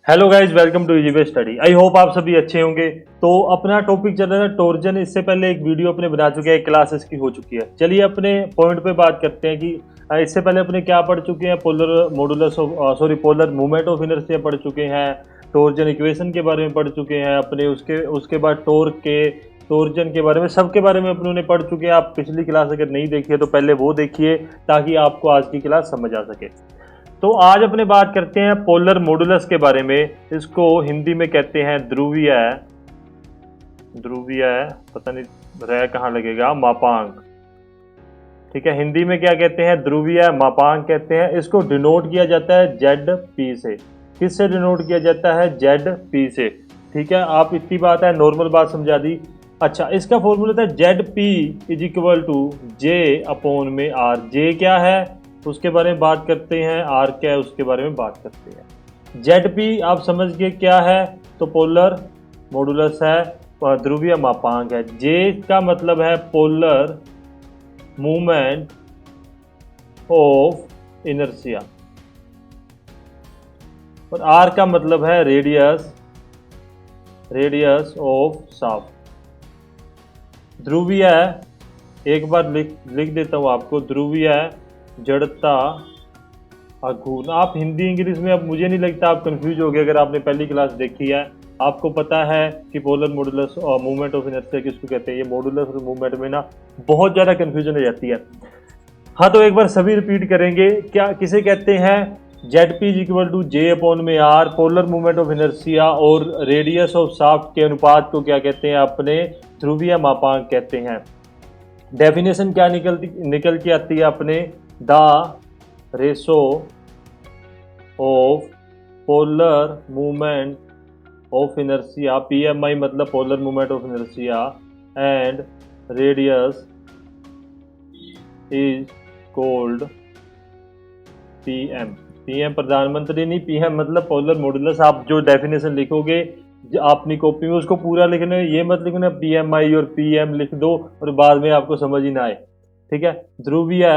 Hello guys, welcome to Easy Way Study. I hope आप सभी अच्छे होंगे। तो अपना टॉपिक चल रहा है टॉर्जन। इससे पहले एक वीडियो अपने बना चुके हैं, क्लासेस की हो चुकी है। चलिए अपने पॉइंट पे बात करते हैं कि इससे पहले अपने क्या पढ़ चुके हैं। Polar modulus of polar movement of inertia पढ़ चुके हैं। टॉर्जन इक्वेशन के बारे में पढ़ चुके हैं अपने। उसके उसके बाद टॉर्जन के बारे में, सबके बारे में अपनों ने पढ़ चुके हैं। आप पिछली क्लास अगर नहीं देखी है तो पहले वो देखिए ताकि आपको आज की क्लास समझ आ सके। तो आज अपने बात करते हैं पोलर मॉडुलस के बारे में। इसको हिंदी में कहते हैं ध्रुवीय, पता नहीं रह कहाँ लगेगा, मापांक। ठीक है, हिंदी में क्या कहते हैं? ध्रुवीय मापांक कहते हैं। इसको डिनोट किया जाता है जेड पी से। किससे डिनोट किया जाता है? जेड पी से। ठीक है, आप इतनी बात है, नॉर्मल बात समझा दी। अच्छा, इसका फॉर्मूला था Z P is equal to J upon में आर। जे क्या है उसके बारे में बात करते हैं, आर क्या है उसके बारे में बात करते हैं। जेड पी आप समझ गए क्या है? तो पोलर मॉडुलस है, ध्रुवीय मापांक है। जे का मतलब है पोलर मूवमेंट ऑफ इनर्शिया और आर का मतलब है रेडियस ऑफ शाफ्ट। ध्रुवीय एक बार लिख देता हूं आपको। ध्रुवीय जड़ता आघूर्ण। आप हिंदी इंग्लिश में, अब मुझे नहीं लगता आप कंफ्यूज हो गए अगर आपने पहली क्लास देखी है। आपको पता है कि पोलर मॉडुलस और मूवमेंट ऑफ इनर्शिया किसको कहते हैं। ये मॉडुलस और मूवमेंट में ना बहुत ज़्यादा कंफ्यूजन हो जाती है। हाँ, तो एक बार सभी रिपीट करेंगे। क्या किसे कहते हैं? Z P is equal to J upon में R, polar movement of inertia और रेडियस ऑफ शाफ्ट के अनुपात को क्या कहते हैं? अपने ध्रुवीय मापांक कहते हैं। डेफिनेशन क्या निकल के आती है अपने? The ratio of polar movement of inertia, PMI मतलब polar movement of inertia, and radius is cold PM। PM प्रधानमंत्री नहीं, PM मतलब पोलर मॉडुलस। आप जो डेफिनेशन लिखोगे अपनी कॉपी में उसको पूरा लिखना है। ये मत लिखना PMI और PM लिख दो और बाद में आपको समझ ही ना आए। ठीक है, ध्रुवीय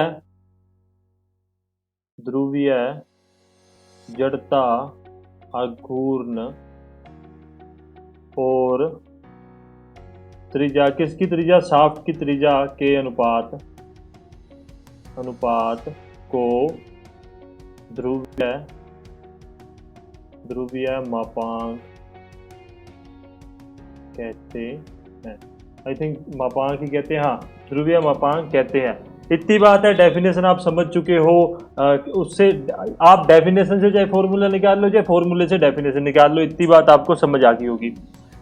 जड़ता आघूर्ण और त्रिज्या, किसकी त्रिज्या? शाफ्ट की त्रिज्या के अनुपात को ध्रुवीय मापांक कहते हैं। आई थिंक मापांक ही कहते हैं, हाँ ध्रुवीय मापांक कहते हैं। इतनी बात है, डेफिनेशन आप समझ चुके हो। उससे आप डेफिनेशन से चाहे फॉर्मूला निकाल लो, चाहे फॉर्मूले से डेफिनेशन निकाल लो, इतनी बात आपको समझ आ गई होगी।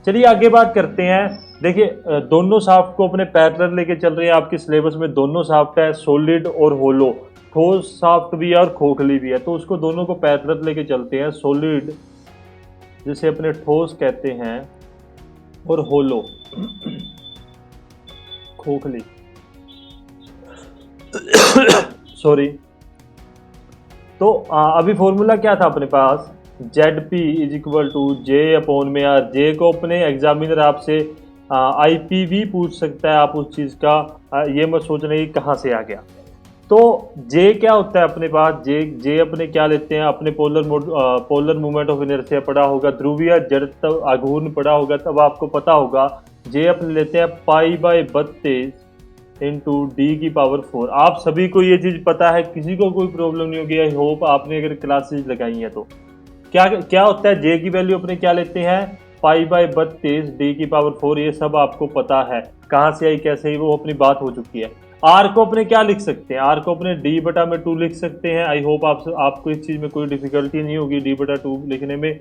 चलिए आगे बात करते हैं। देखिए, दोनों शाफ्ट को अपने पैरेलल लेके चल रहे हैं। आपके सिलेबस में दोनों शाफ्ट है, सॉलिड और होलो। ठोस शाफ्ट भी है और खोखली भी है, तो उसको दोनों को पैरेलल लेके चलते हैं। सॉलिड जिसे अपने ठोस कहते हैं और होलो खोखली। सॉरी। तो अभी फॉर्मूला क्या था अपने पास? Z P is equal to J upon में आर। जे को अपने एग्जामिनर आपसे IP भी पूछ सकता है, आप उस चीज़ का ये मत सोचना कि कहाँ से आ गया। तो जे क्या होता है अपने पास? जे अपने क्या लेते हैं? अपने पोलर मूवमेंट ऑफ इनर्शिया पढ़ा होगा, ध्रुवीय जड़ता आघूर्ण पढ़ा होगा, तब आपको पता होगा। जे अपने लेते हैं π/32 इंटू D⁴। आप सभी को ये चीज़ पता है, किसी को कोई प्रॉब्लम नहीं होगी। आई होप आपने अगर क्लासेज लगाई है तो। क्या क्या होता है? जे की वैल्यू अपने क्या लेते हैं? π/32 D⁴। ये सब आपको पता है, कहाँ से आई कैसे आई वो अपनी बात हो चुकी है। आर को अपने क्या लिख सकते हैं? आर को अपने D/2 लिख सकते हैं। आई होप आपको इस चीज़ में कोई डिफिकल्टी नहीं होगी D/2 लिखने में।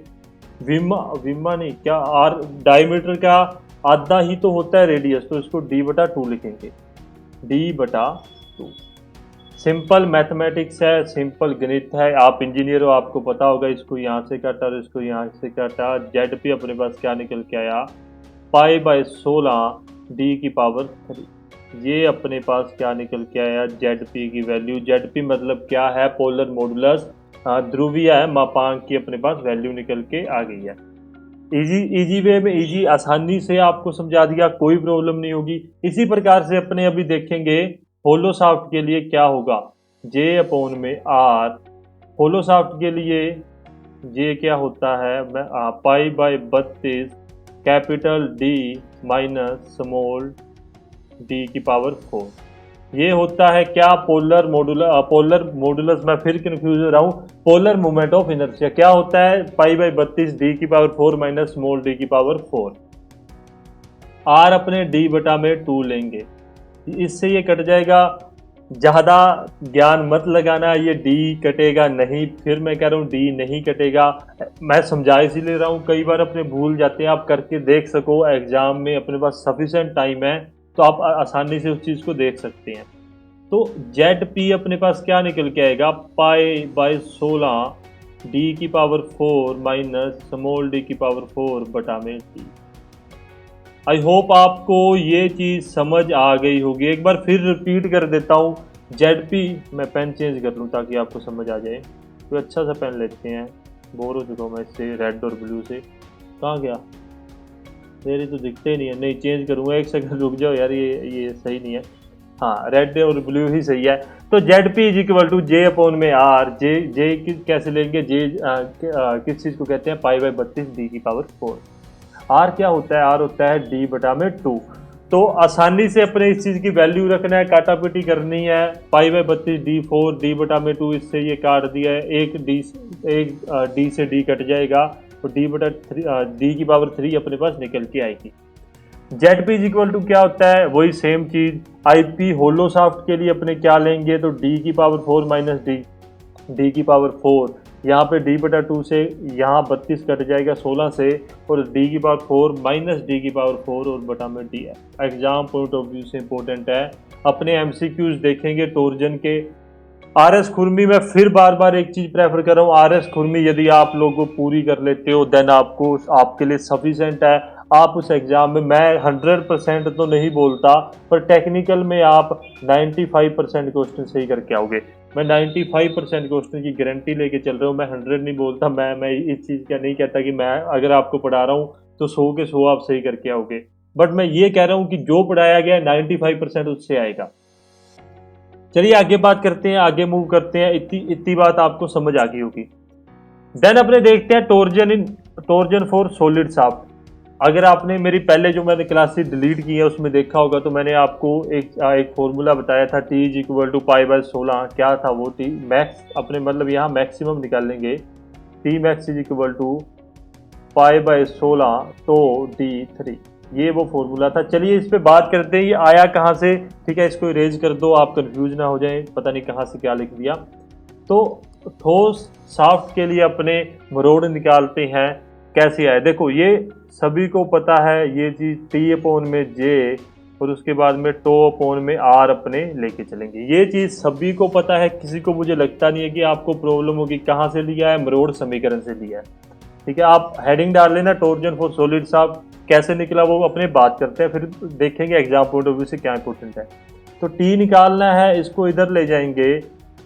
विमा नहीं, क्या आर डायमीटर का आधा ही तो होता है रेडियस, तो इसको D/2 लिखेंगे। D/2 सिंपल मैथमेटिक्स है, सिंपल गणित है। आप इंजीनियर हो, आपको पता होगा। इसको यहाँ से काटा और इसको यहाँ से काटा। जेड पी अपने पास क्या निकल के आया? π/16 D⁴। ये अपने पास क्या निकल के आया? जेड पी की वैल्यू। जेड पी मतलब क्या है? पोलर मॉडुलस, ध्रुवीय है मापांक की अपने पास वैल्यू निकल के आ गई है। इजी वे में, इजी आसानी से आपको समझा दिया, कोई प्रॉब्लम नहीं होगी। इसी प्रकार से अपने अभी देखेंगे होलो शाफ्ट के लिए क्या होगा। J/R होलो शाफ्ट के लिए जे क्या होता है, मैं pi by 32 capital D minus small D की पावर 4। ये होता है क्या, पोलर मॉडुलस, मैं फिर कंफ्यूज हो रहा हूँ। पोलर मोमेंट ऑफ इनर्शिया क्या होता है, पाई बाई 32 डी की पावर 4 माइनस स्मॉल डी की पावर 4। आर अपने डी बटा में 2 लेंगे, इससे ये कट जाएगा। ज्यादा ज्ञान मत लगाना, ये डी कटेगा नहीं, फिर मैं कह रहा हूँ डी नहीं कटेगा। मैं समझा इसीलिए रहा हूँ, कई बार अपने भूल जाते हैं, आप करके देख सको एग्जाम में, अपने पास सफिशिएंट टाइम है तो आप आसानी से उस चीज को देख सकते हैं। तो जेड पी अपने पास क्या निकल के आएगा, पाई बाय 16 डी की पावर 4 माइनस स्मॉल डी की पावर 4 बटा में टी। आई होप आपको ये चीज़ समझ आ गई होगी। एक बार फिर रिपीट कर देता हूँ। जेड पी, मैं पेन चेंज कर लूँ ताकि आपको समझ आ जाए। कोई अच्छा सा पेन लेते हैं, बोर हो चुका हूँ मैं इससे, रेड और ब्लू से। कहाँ गया, मेरे तो दिखते ही नहीं है। नहीं, चेंज करूँगा, एक सेकंड रुक जाओ यार, ये सही नहीं है। हाँ, रेड और ब्लू ही सही है। तो Z P is equal to J upon में आर। जे कैसे लेंगे, जे किस चीज़ को कहते हैं, पाई बाई 32 डी की पावर 4। आर क्या होता है, आर होता है डी बटा में 2। तो आसानी से अपने इस चीज़ की वैल्यू रखना है, काटापिटी करनी है। पाई बाई 32 डी 4 डी बटा में 2, इससे ये काट दिया है, एक डी से डी कट जाएगा, तो डी बटा डी की पावर 3 अपने पास निकल के आएगी। Z P is equal to क्या होता है, वही सेम चीज। आई पी होलो शाफ्ट के लिए अपने क्या लेंगे, तो डी की पावर 4 माइनस डी की पावर 4। यहाँ पे डी बटा 2 से यहाँ 32 कट जाएगा 16 से, और डी की पावर 4 माइनस डी की पावर 4 और बटा में डी है। एग्जाम पॉइंट ऑफ व्यू से इंपॉर्टेंट है। अपने एमसीक्यूज देखेंगे टोर्जन के। आर एस खुरमी में फिर बार बार एक चीज प्रेफर कर रहा हूँ, आर एस खुरमी यदि आप लोगों को पूरी कर लेते हो देन आपको, आपके लिए सफिशेंट है। आप उस एग्जाम में, मैं 100% तो नहीं बोलता, पर टेक्निकल में आप 95% क्वेश्चन सही करके आओगे। मैं 95% क्वेश्चन की गारंटी लेके चल रहा हूँ, मैं 100 नहीं बोलता। मैं इस चीज़ का नहीं कहता कि मैं अगर आपको पढ़ा रहा हूँ तो 100 के 100 आप सही करके आओगे, बट मैं ये कह रहा हूँ कि जो पढ़ाया गया 95% उससे आएगा। चलिए आगे बात करते हैं, आगे मूव करते हैं। इतनी बात आपको समझ आ गई होगी। देन अपने देखते हैं टोर्जन फॉर सॉलिड शाफ्ट। अगर आपने मेरी पहले जो मैंने क्लासेस डिलीट की है उसमें देखा होगा, तो मैंने आपको एक फॉर्मूला बताया था, T is equal to pi by 16। क्या था वो, टी मैक्स, अपने मतलब यहाँ मैक्सिमम निकालेंगे, T max is equal to pi by 16 तो डी 3। ये वो फॉर्मूला था। चलिए इस पे बात करते हैं, ये आया कहाँ से। ठीक है, इसको इरेज कर दो, आप कंफ्यूज ना हो जाएं, पता नहीं कहाँ से क्या लिख दिया। तो ठोस शाफ्ट के लिए अपने मरोड़ निकालते हैं, कैसे आए देखो। ये सभी को पता है ये चीज, टी अपोन में जे और उसके बाद में टो अपोन में आर अपने लेके चलेंगे। ये चीज सभी को पता है, किसी को मुझे लगता नहीं है कि आपको प्रॉब्लम होगी। कहाँ से लिया है, मरोड़ समीकरण से लिया है। ठीक है, आप हेडिंग डाल लेना, टोर्जन फॉर सॉलिड शाफ्ट कैसे निकला वो अपने बात करते हैं, फिर देखेंगे एग्जाम पॉइंट ऑफ व्यू से क्या इंपॉर्टेंट है। तो टी निकालना है, इसको इधर ले जाएंगे,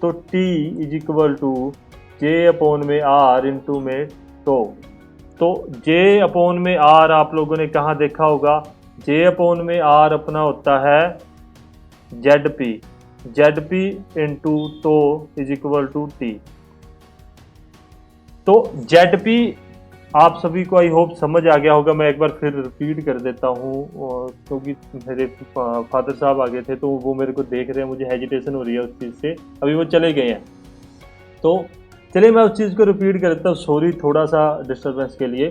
तो T is equal to J upon में आर इंटू में तो जे अपोन में आर आप लोगों ने कहाँ देखा होगा, जे अपोन में आर अपना होता है जेड पी इंटू तो इज इक्वल टू टी। तो जेड पी आप सभी को आई होप समझ आ गया होगा। मैं एक बार फिर रिपीट कर देता हूँ, क्योंकि मेरे फादर साहब आ गए थे तो वो मेरे को देख रहे हैं, मुझे हेजिटेशन हो रही है उस चीज़ से, अभी वो चले गए हैं। तो चलिए मैं उस चीज़ को रिपीट कर देता हूँ, सॉरी थोड़ा सा डिस्टर्बेंस के लिए।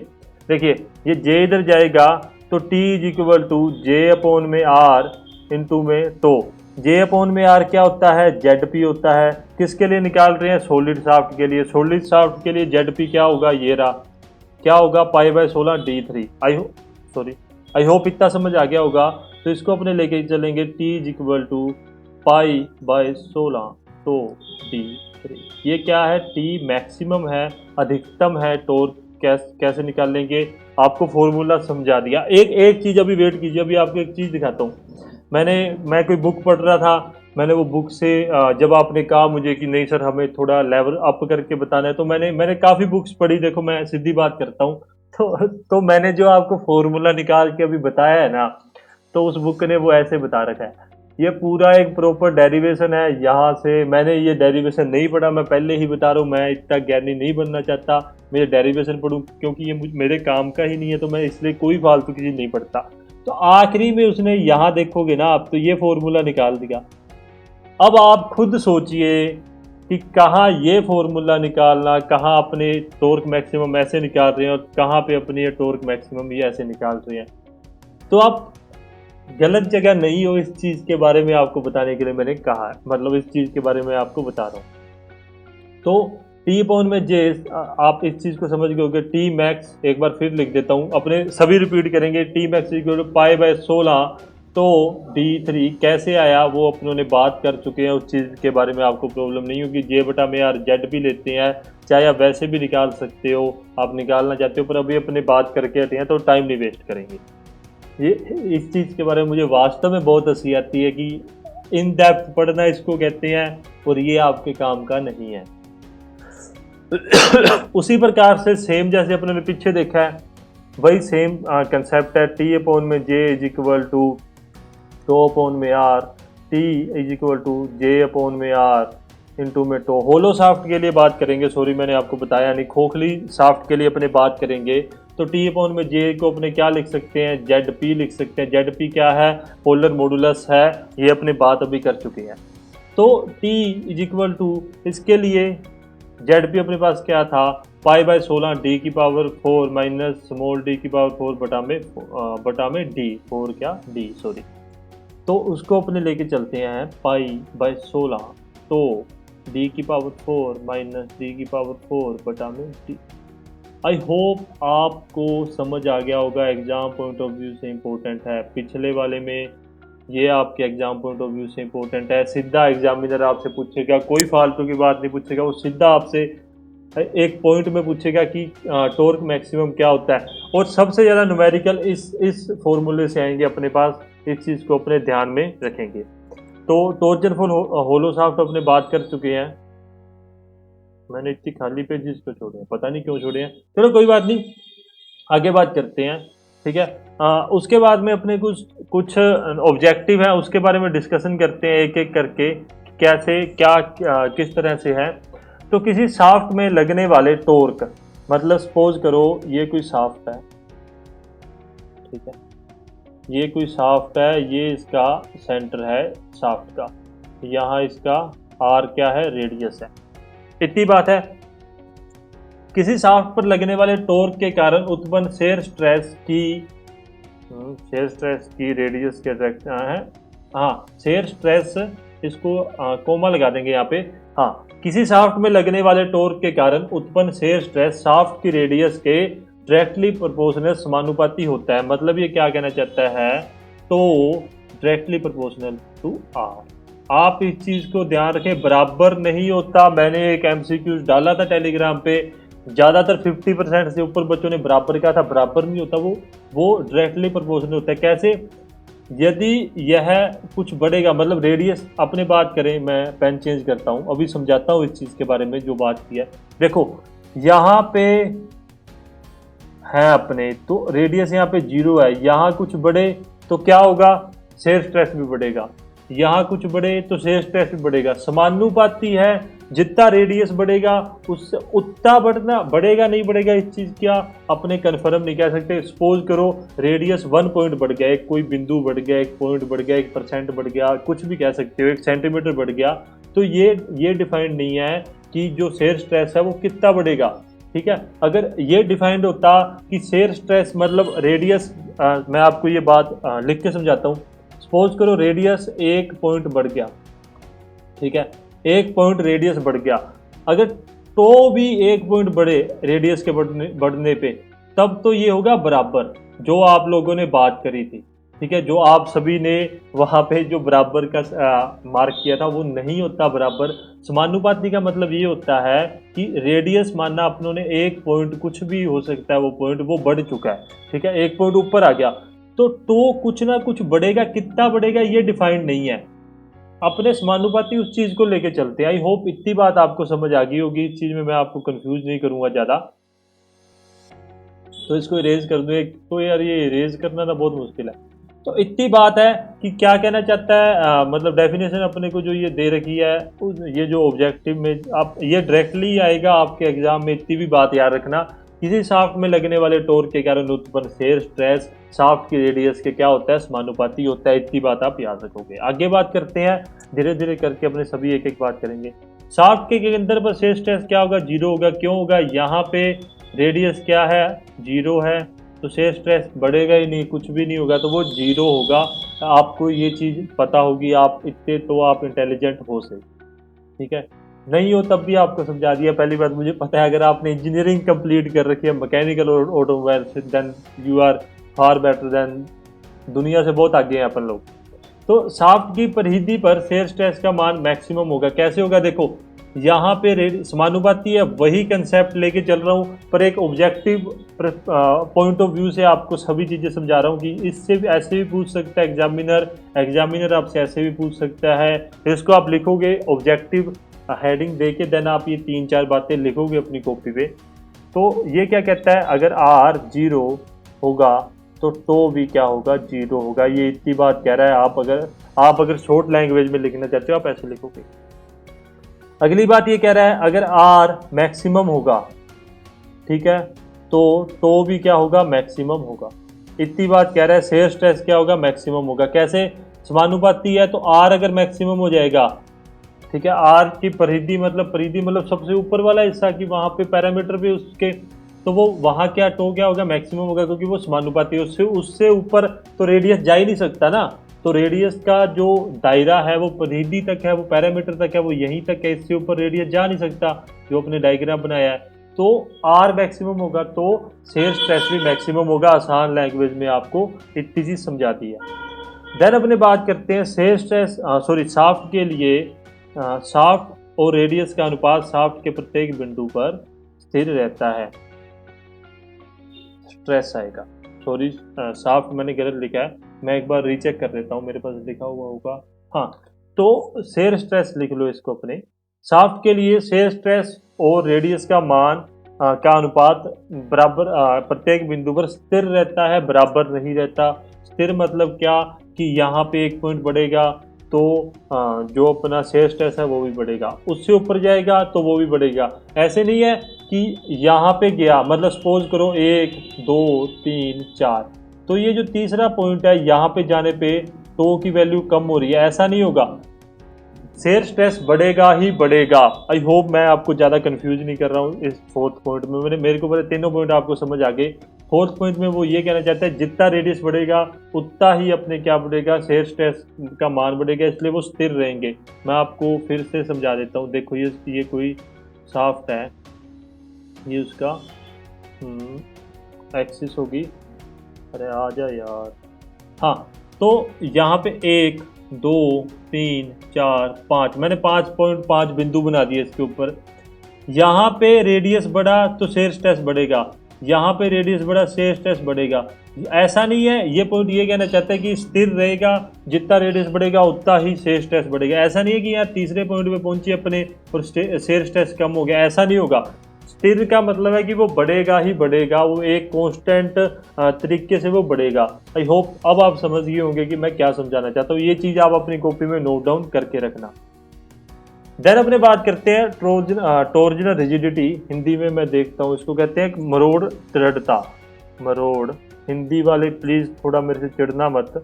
देखिए ये जे इधर जाएगा, तो T is equal to J upon में आर इंटू में तो जे अपोन में आर क्या होता है, जेड पी होता है। किसके लिए निकाल रहे हैं, सॉलिड शाफ्ट के लिए। सॉलिड शाफ्ट के लिए जेड पी क्या होगा, ये रहा, क्या होगा, पाई बाय 16 डी 3। आई होप इतना समझ आ गया होगा। तो इसको अपने लेके चलेंगे, T is equal to pi by 16 तो डी 3। ये क्या है, टी मैक्सिमम है, अधिकतम है, टॉर्क कैसे निकालेंगे, आपको फॉर्मूला समझा दिया। एक चीज़ अभी वेट कीजिए, अभी आपको एक चीज़ दिखाता हूँ। मैं कोई बुक पढ़ रहा था, मैंने वो बुक से जब आपने कहा मुझे कि नहीं सर हमें थोड़ा लेवल अप करके बताना है, तो मैंने काफ़ी बुक्स पढ़ी। देखो मैं सीधी बात करता हूँ, तो मैंने जो आपको फॉर्मूला निकाल के अभी बताया है ना, तो उस बुक ने वो ऐसे बता रखा है। ये पूरा एक प्रॉपर डेरिवेशन है। यहाँ से मैंने ये डेरिवेशन नहीं पढ़ा, मैं पहले ही बता रहा हूँ, मैं इतना ज्ञानी नहीं बनना चाहता मैं डेरिवेशन पढ़ूँ, क्योंकि ये मेरे काम का ही नहीं है, तो मैं इसलिए कोई फालतू की चीज़ नहीं पढ़ता। तो आखिरी में उसने यहाँ देखोगे ना आप, तो ये फॉर्मूला निकाल दिया। अब आप खुद सोचिए कि कहाँ ये फॉर्मूला निकालना, कहाँ अपने टॉर्क मैक्सिमम ऐसे निकाल रहे हैं और कहाँ पे अपने ये टॉर्क मैक्सिमम ये ऐसे निकाल रहे हैं। तो आप गलत जगह नहीं हो, इस चीज़ के बारे में आपको बताने के लिए मैंने कहा है, मतलब इस चीज़ के बारे में आपको बता रहा हूँ। तो टी अपॉन में जे, आप इस चीज़ को समझ गए होंगे। टी मैक्स एक बार फिर लिख देता हूँ, अपने सभी रिपीट करेंगे। T max equal to pi by 16। तो D3 कैसे आया वो अपनों ने बात कर चुके हैं, उस चीज़ के बारे में आपको प्रॉब्लम नहीं होगी। जे बटा में यार जेड भी लेते हैं, चाहे आप वैसे भी निकाल सकते हो, आप निकालना चाहते हो, पर अभी अपने बात करके हटे हैं तो टाइम नहीं वेस्ट करेंगे। ये इस चीज़ के बारे में मुझे वास्तव में बहुत हंसी आती है कि इन डेप्थ पढ़ना इसको कहते हैं, और ये आपके काम का नहीं है। उसी प्रकार से सेम जैसे अपने ने पीछे देखा है, वही सेम कंसेप्ट है। टी अपॉन में J is equal to tau upon में R, T is equal to J upon में आर इंटू में टो। होलो साफ्ट के लिए बात करेंगे, सॉरी मैंने आपको बताया नहीं, खोखली साफ्ट के लिए अपने बात करेंगे। तो टी अपॉन में जे को अपने क्या लिख सकते हैं, जेड पी लिख सकते हैं। जेड पी क्या है, पोलर मॉडुलस है, ये अपने बात अभी कर चुके हैं। तो टी इज इक्वल टू, इसके लिए जेड पी अपने पास क्या था, पाई बाय 16 डी की पावर 4 माइनस स्मॉल डी की पावर 4 बटा में डी, 4 क्या डी सॉरी। तो उसको अपने लेके चलते हैं पाई बाय 16, तो डी की पावर 4 माइनस डी की पावर 4 बटा में डी। आई होप आपको समझ आ गया होगा, एग्जाम पॉइंट ऑफ व्यू से इम्पोर्टेंट है। पिछले वाले में ये आपके एग्जाम पॉइंट ऑफ व्यू से इम्पोर्टेंट है। सीधा एग्जामिनर आपसे पूछेगा, कोई फालतू की बात नहीं पूछेगा, वो सीधा आपसे एक पॉइंट में पूछेगा कि टॉर्क मैक्सिमम क्या होता है। और सबसे ज़्यादा न्यूमेरिकल इस फॉर्मूले से आएंगे अपने पास, इस चीज़ को अपने ध्यान में रखेंगे। तो टॉर्जन फॉर होलो साफ्ट अपने बात कर चुके हैं। मैंने इतनी खाली पेजेस क्यों छोड़े हैं, पता नहीं क्यों छोड़े हैं, चलो कोई बात नहीं, आगे बात करते हैं। ठीक है, उसके बाद में अपने कुछ ऑब्जेक्टिव है, उसके बारे में डिस्कशन करते हैं एक एक करके, कैसे किस तरह से है। तो किसी शाफ्ट में लगने वाले टॉर्क, मतलब सपोज करो ये कोई शाफ्ट है, ठीक है, ये कोई शाफ्ट है, ये इसका सेंटर है शाफ्ट का, यहाँ इसका आर क्या है, रेडियस है। इतनी बात है। किसी शाफ्ट पर लगने वाले टॉर्क के कारण उत्पन्न शेयर स्ट्रेस की रेडियस के डायरेक्शन है, हाँ शेयर स्ट्रेस, इसको कोमा लगा देंगे यहाँ पे। हाँ, किसी शाफ्ट में लगने वाले टॉर्क के कारण उत्पन्न शेयर स्ट्रेस शाफ्ट की रेडियस के डायरेक्टली प्रोपोर्शनल समानुपाती होता है। मतलब ये क्या कहना चाहता है, तो डायरेक्टली प्रोपोर्शनल टू आर। आप इस चीज को ध्यान रखें, बराबर नहीं होता। मैंने एक एमसीक्यू डाला था टेलीग्राम पे, ज्यादातर 50% से ऊपर बच्चों ने बराबर कहा था, बराबर नहीं होता, वो डायरेक्टली प्रोपोर्शनल होता है। कैसे, यदि यह कुछ बढ़ेगा, मतलब रेडियस अपने बात करें, मैं पेन चेंज करता हूं, अभी समझाता हूं इस चीज के बारे में जो बात की है। देखो यहाँ पे है अपने, तो रेडियस यहाँ पे 0 है, यहाँ कुछ बढ़े तो क्या होगा, शेयर स्ट्रेस भी बढ़ेगा, यहाँ कुछ बढ़े तो शेयर स्ट्रेस भी बढ़ेगा। समानुपाती है, जितना रेडियस बढ़ेगा उससे उतना बढ़ेगा नहीं बढ़ेगा, इस चीज क्या अपने कन्फर्म नहीं कह सकते। सपोज करो रेडियस 1 पॉइंट बढ़ गया, एक कोई बिंदु बढ़ गया, 1 पॉइंट बढ़ गया, 1% बढ़ गया, कुछ भी कह सकते हो, 1 सेंटीमीटर बढ़ गया, तो ये डिफाइंड नहीं है कि जो शेयर स्ट्रेस है वो कितना बढ़ेगा। ठीक है, अगर ये डिफाइंड होता कि शेयर स्ट्रेस मतलब रेडियस, मैं आपको ये बात लिख के समझाता हूँ। सपोज करो रेडियस 1 पॉइंट बढ़ गया, ठीक है, 1 पॉइंट रेडियस बढ़ गया, अगर तो भी 1 पॉइंट बढ़े रेडियस के बढ़ने पे, तब तो ये होगा बराबर, जो आप लोगों ने बात करी थी। ठीक है, जो आप सभी ने वहां पे जो बराबर का मार्क किया था वो नहीं होता बराबर। समानुपाती का मतलब ये होता है कि रेडियस मानना अपनों ने 1 पॉइंट, कुछ भी हो सकता है वो पॉइंट, वो बढ़ चुका है। ठीक है, 1 पॉइंट ऊपर आ गया तो कुछ ना कुछ बढ़ेगा, कितना बढ़ेगा ये डिफाइंड नहीं है। अपने समानुपाती उस चीज को लेके चलते हैं। आई होप इतनी बात आपको समझ आ गई होगी, इस चीज में मैं आपको कंफ्यूज नहीं करूंगा ज्यादा। तो इसको इरेज कर दूं एक, तो यार ये इरेज करना ना बहुत मुश्किल है। तो इतनी बात है कि क्या कहना चाहता है, मतलब डेफिनेशन अपने को जो ये दे रखी है, ये जो ऑब्जेक्टिव में आप ये डायरेक्टली आएगा आपके एग्जाम में। इतनी भी बात याद रखना, किसी शाफ्ट में लगने वाले टॉर्क के कारण उत्पन्न शेयर स्ट्रेस शाफ्ट की रेडियस के क्या होता है, समानुपाती होता है। इतनी बात आप याद रखोगे। आगे बात करते हैं, धीरे धीरे करके अपने सभी एक एक बात करेंगे। शाफ्ट के अंदर पर शेयर स्ट्रेस क्या होगा, जीरो होगा। क्यों होगा, यहाँ पे रेडियस क्या है, जीरो है, तो शेयर स्ट्रेस बढ़ेगा ही नहीं, कुछ भी नहीं होगा, तो वो जीरो होगा। आपको ये चीज़ पता होगी, आप इतने तो आप इंटेलिजेंट हो सके, ठीक है। नहीं हो तब भी आपको समझा दिया। पहली बात मुझे पता है, अगर आपने इंजीनियरिंग कंप्लीट कर रखी है मैकेनिकल और ऑटोमोबाइल से, then you are far better than, दुनिया से बहुत आगे हैं अपन लोग। तो शाफ्ट की परिधि पर शेयर स्ट्रेस का मान मैक्सिमम होगा। कैसे होगा, देखो यहाँ पे समानुपाती है, वही कंसेप्ट लेके चल रहा हूँ, पर एक ऑब्जेक्टिव पॉइंट ऑफ व्यू से आपको सभी चीज़ें समझा रहा हूँ कि इससे भी ऐसे भी पूछ सकता है एग्जामिनर आपसे ऐसे भी पूछ सकता है। तो इसको आप लिखोगे ऑब्जेक्टिव हेडिंग दे के, देन आप ये 3-4 बातें लिखोगे अपनी कॉपी पे। तो ये क्या कहता है, अगर आर जीरो होगा तो भी क्या होगा, जीरो होगा। ये इतनी बात कह रहा है। आप अगर शॉर्ट लैंग्वेज में लिखना चाहते हो आप ऐसे लिखोगे। अगली बात ये कह रहा है, अगर आर मैक्सिमम होगा, ठीक है, तो भी क्या होगा, मैक्सिमम होगा। इतनी बात कह रहा है। शेयर स्ट्रेस क्या होगा, मैक्सिमम होगा। कैसे, समानुपाती है तो आर अगर मैक्सिमम हो जाएगा, ठीक है, आर की परिधि मतलब सबसे ऊपर वाला हिस्सा कि वहां पे पैरामीटर भी उसके, तो वो वहां क्या क्या होगा, मैक्सिमम होगा, क्योंकि वो समानुपाती है। उससे ऊपर तो रेडियस जा ही नहीं सकता ना। तो रेडियस का जो दायरा है वो परिधि तक है, वो पैरामीटर तक है, वो यहीं तक है, इससे ऊपर रेडियस जा नहीं सकता जो अपने डायग्राम बनाया है। तो आर मैक्सिमम होगा तो शेयर स्ट्रेस भी मैक्सिमम होगा। आसान लैंग्वेज में आपको इतनी चीज समझा दी है। देन अपने बात करते हैं शेयर स्ट्रेस, शाफ्ट के लिए। शाफ्ट और रेडियस का अनुपात शाफ्ट के प्रत्येक बिंदु पर स्थिर रहता है। स्ट्रेस आएगा, शाफ्ट मैंने गलत लिखा है, मैं एक बार रीचेक कर लेता हूँ, मेरे पास लिखा हुआ होगा। हाँ, तो शेयर स्ट्रेस लिख लो इसको अपने। शाफ्ट के लिए शेयर स्ट्रेस और रेडियस का मान का अनुपात बराबर प्रत्येक बिंदु पर स्थिर रहता है, बराबर नहीं रहता। स्थिर मतलब क्या, कि यहाँ पे एक पॉइंट बढ़ेगा तो जो अपना शेयर स्ट्रेस है वो भी बढ़ेगा, उससे ऊपर जाएगा तो वो भी बढ़ेगा। ऐसे नहीं है कि यहाँ पे गया, मतलब सपोज करो 1 2 3 4, तो ये जो तीसरा पॉइंट है यहाँ पे जाने पे तो की वैल्यू कम हो रही है, ऐसा नहीं होगा। शेयर स्ट्रेस बढ़ेगा ही बढ़ेगा। आई होप मैं आपको ज़्यादा कंफ्यूज नहीं कर रहा हूँ इस फोर्थ पॉइंट में। मेरे को पता तीनों पॉइंट आपको समझ आ गए। फोर्थ पॉइंट में वो ये कहना चाहता है, जितना रेडियस बढ़ेगा उतना ही अपने क्या बढ़ेगा, शेयर स्ट्रेस का मान बढ़ेगा, इसलिए वो स्थिर रहेंगे। मैं आपको फिर से समझा देता हूँ। देखो ये कोई शाफ्ट है, ये उसका एक्सिस होगी। अरे आ जा यार। हाँ, तो यहाँ पे 1 2 3 4 5, मैंने 5.5 बिंदु बना दिए इसके ऊपर। यहाँ पे रेडियस बढ़ा तो शेयर स्ट्रेस बढ़ेगा, यहाँ पे रेडियस बढ़ा शेयर स्ट्रेस बढ़ेगा। ऐसा नहीं है, ये पॉइंट ये कहना चाहता है कि स्थिर रहेगा, जितना रेडियस बढ़ेगा उतना ही शेयर स्ट्रेस बढ़ेगा। ऐसा नहीं है कि यहाँ तीसरे पॉइंट पे पहुंचे अपने और शेयर स्ट्रेस कम हो गया, ऐसा नहीं होगा। स्थिर का मतलब है कि वो बढ़ेगा ही बढ़ेगा, वो एक कांस्टेंट तरीके से वो बढ़ेगा। आई होप अब आप समझ गए होंगे कि मैं क्या समझाना चाहता हूँ। ये चीज़ आप अपनी कॉपी में नोट डाउन करके रखना। देन अपने बात करते हैं टॉर्जनल रिजिडिटी। हिंदी में मैं देखता हूँ इसको कहते हैं मरोड़ दृढ़ता। मरोड़, हिंदी वाले प्लीज़ थोड़ा मेरे से चिढ़ना मत,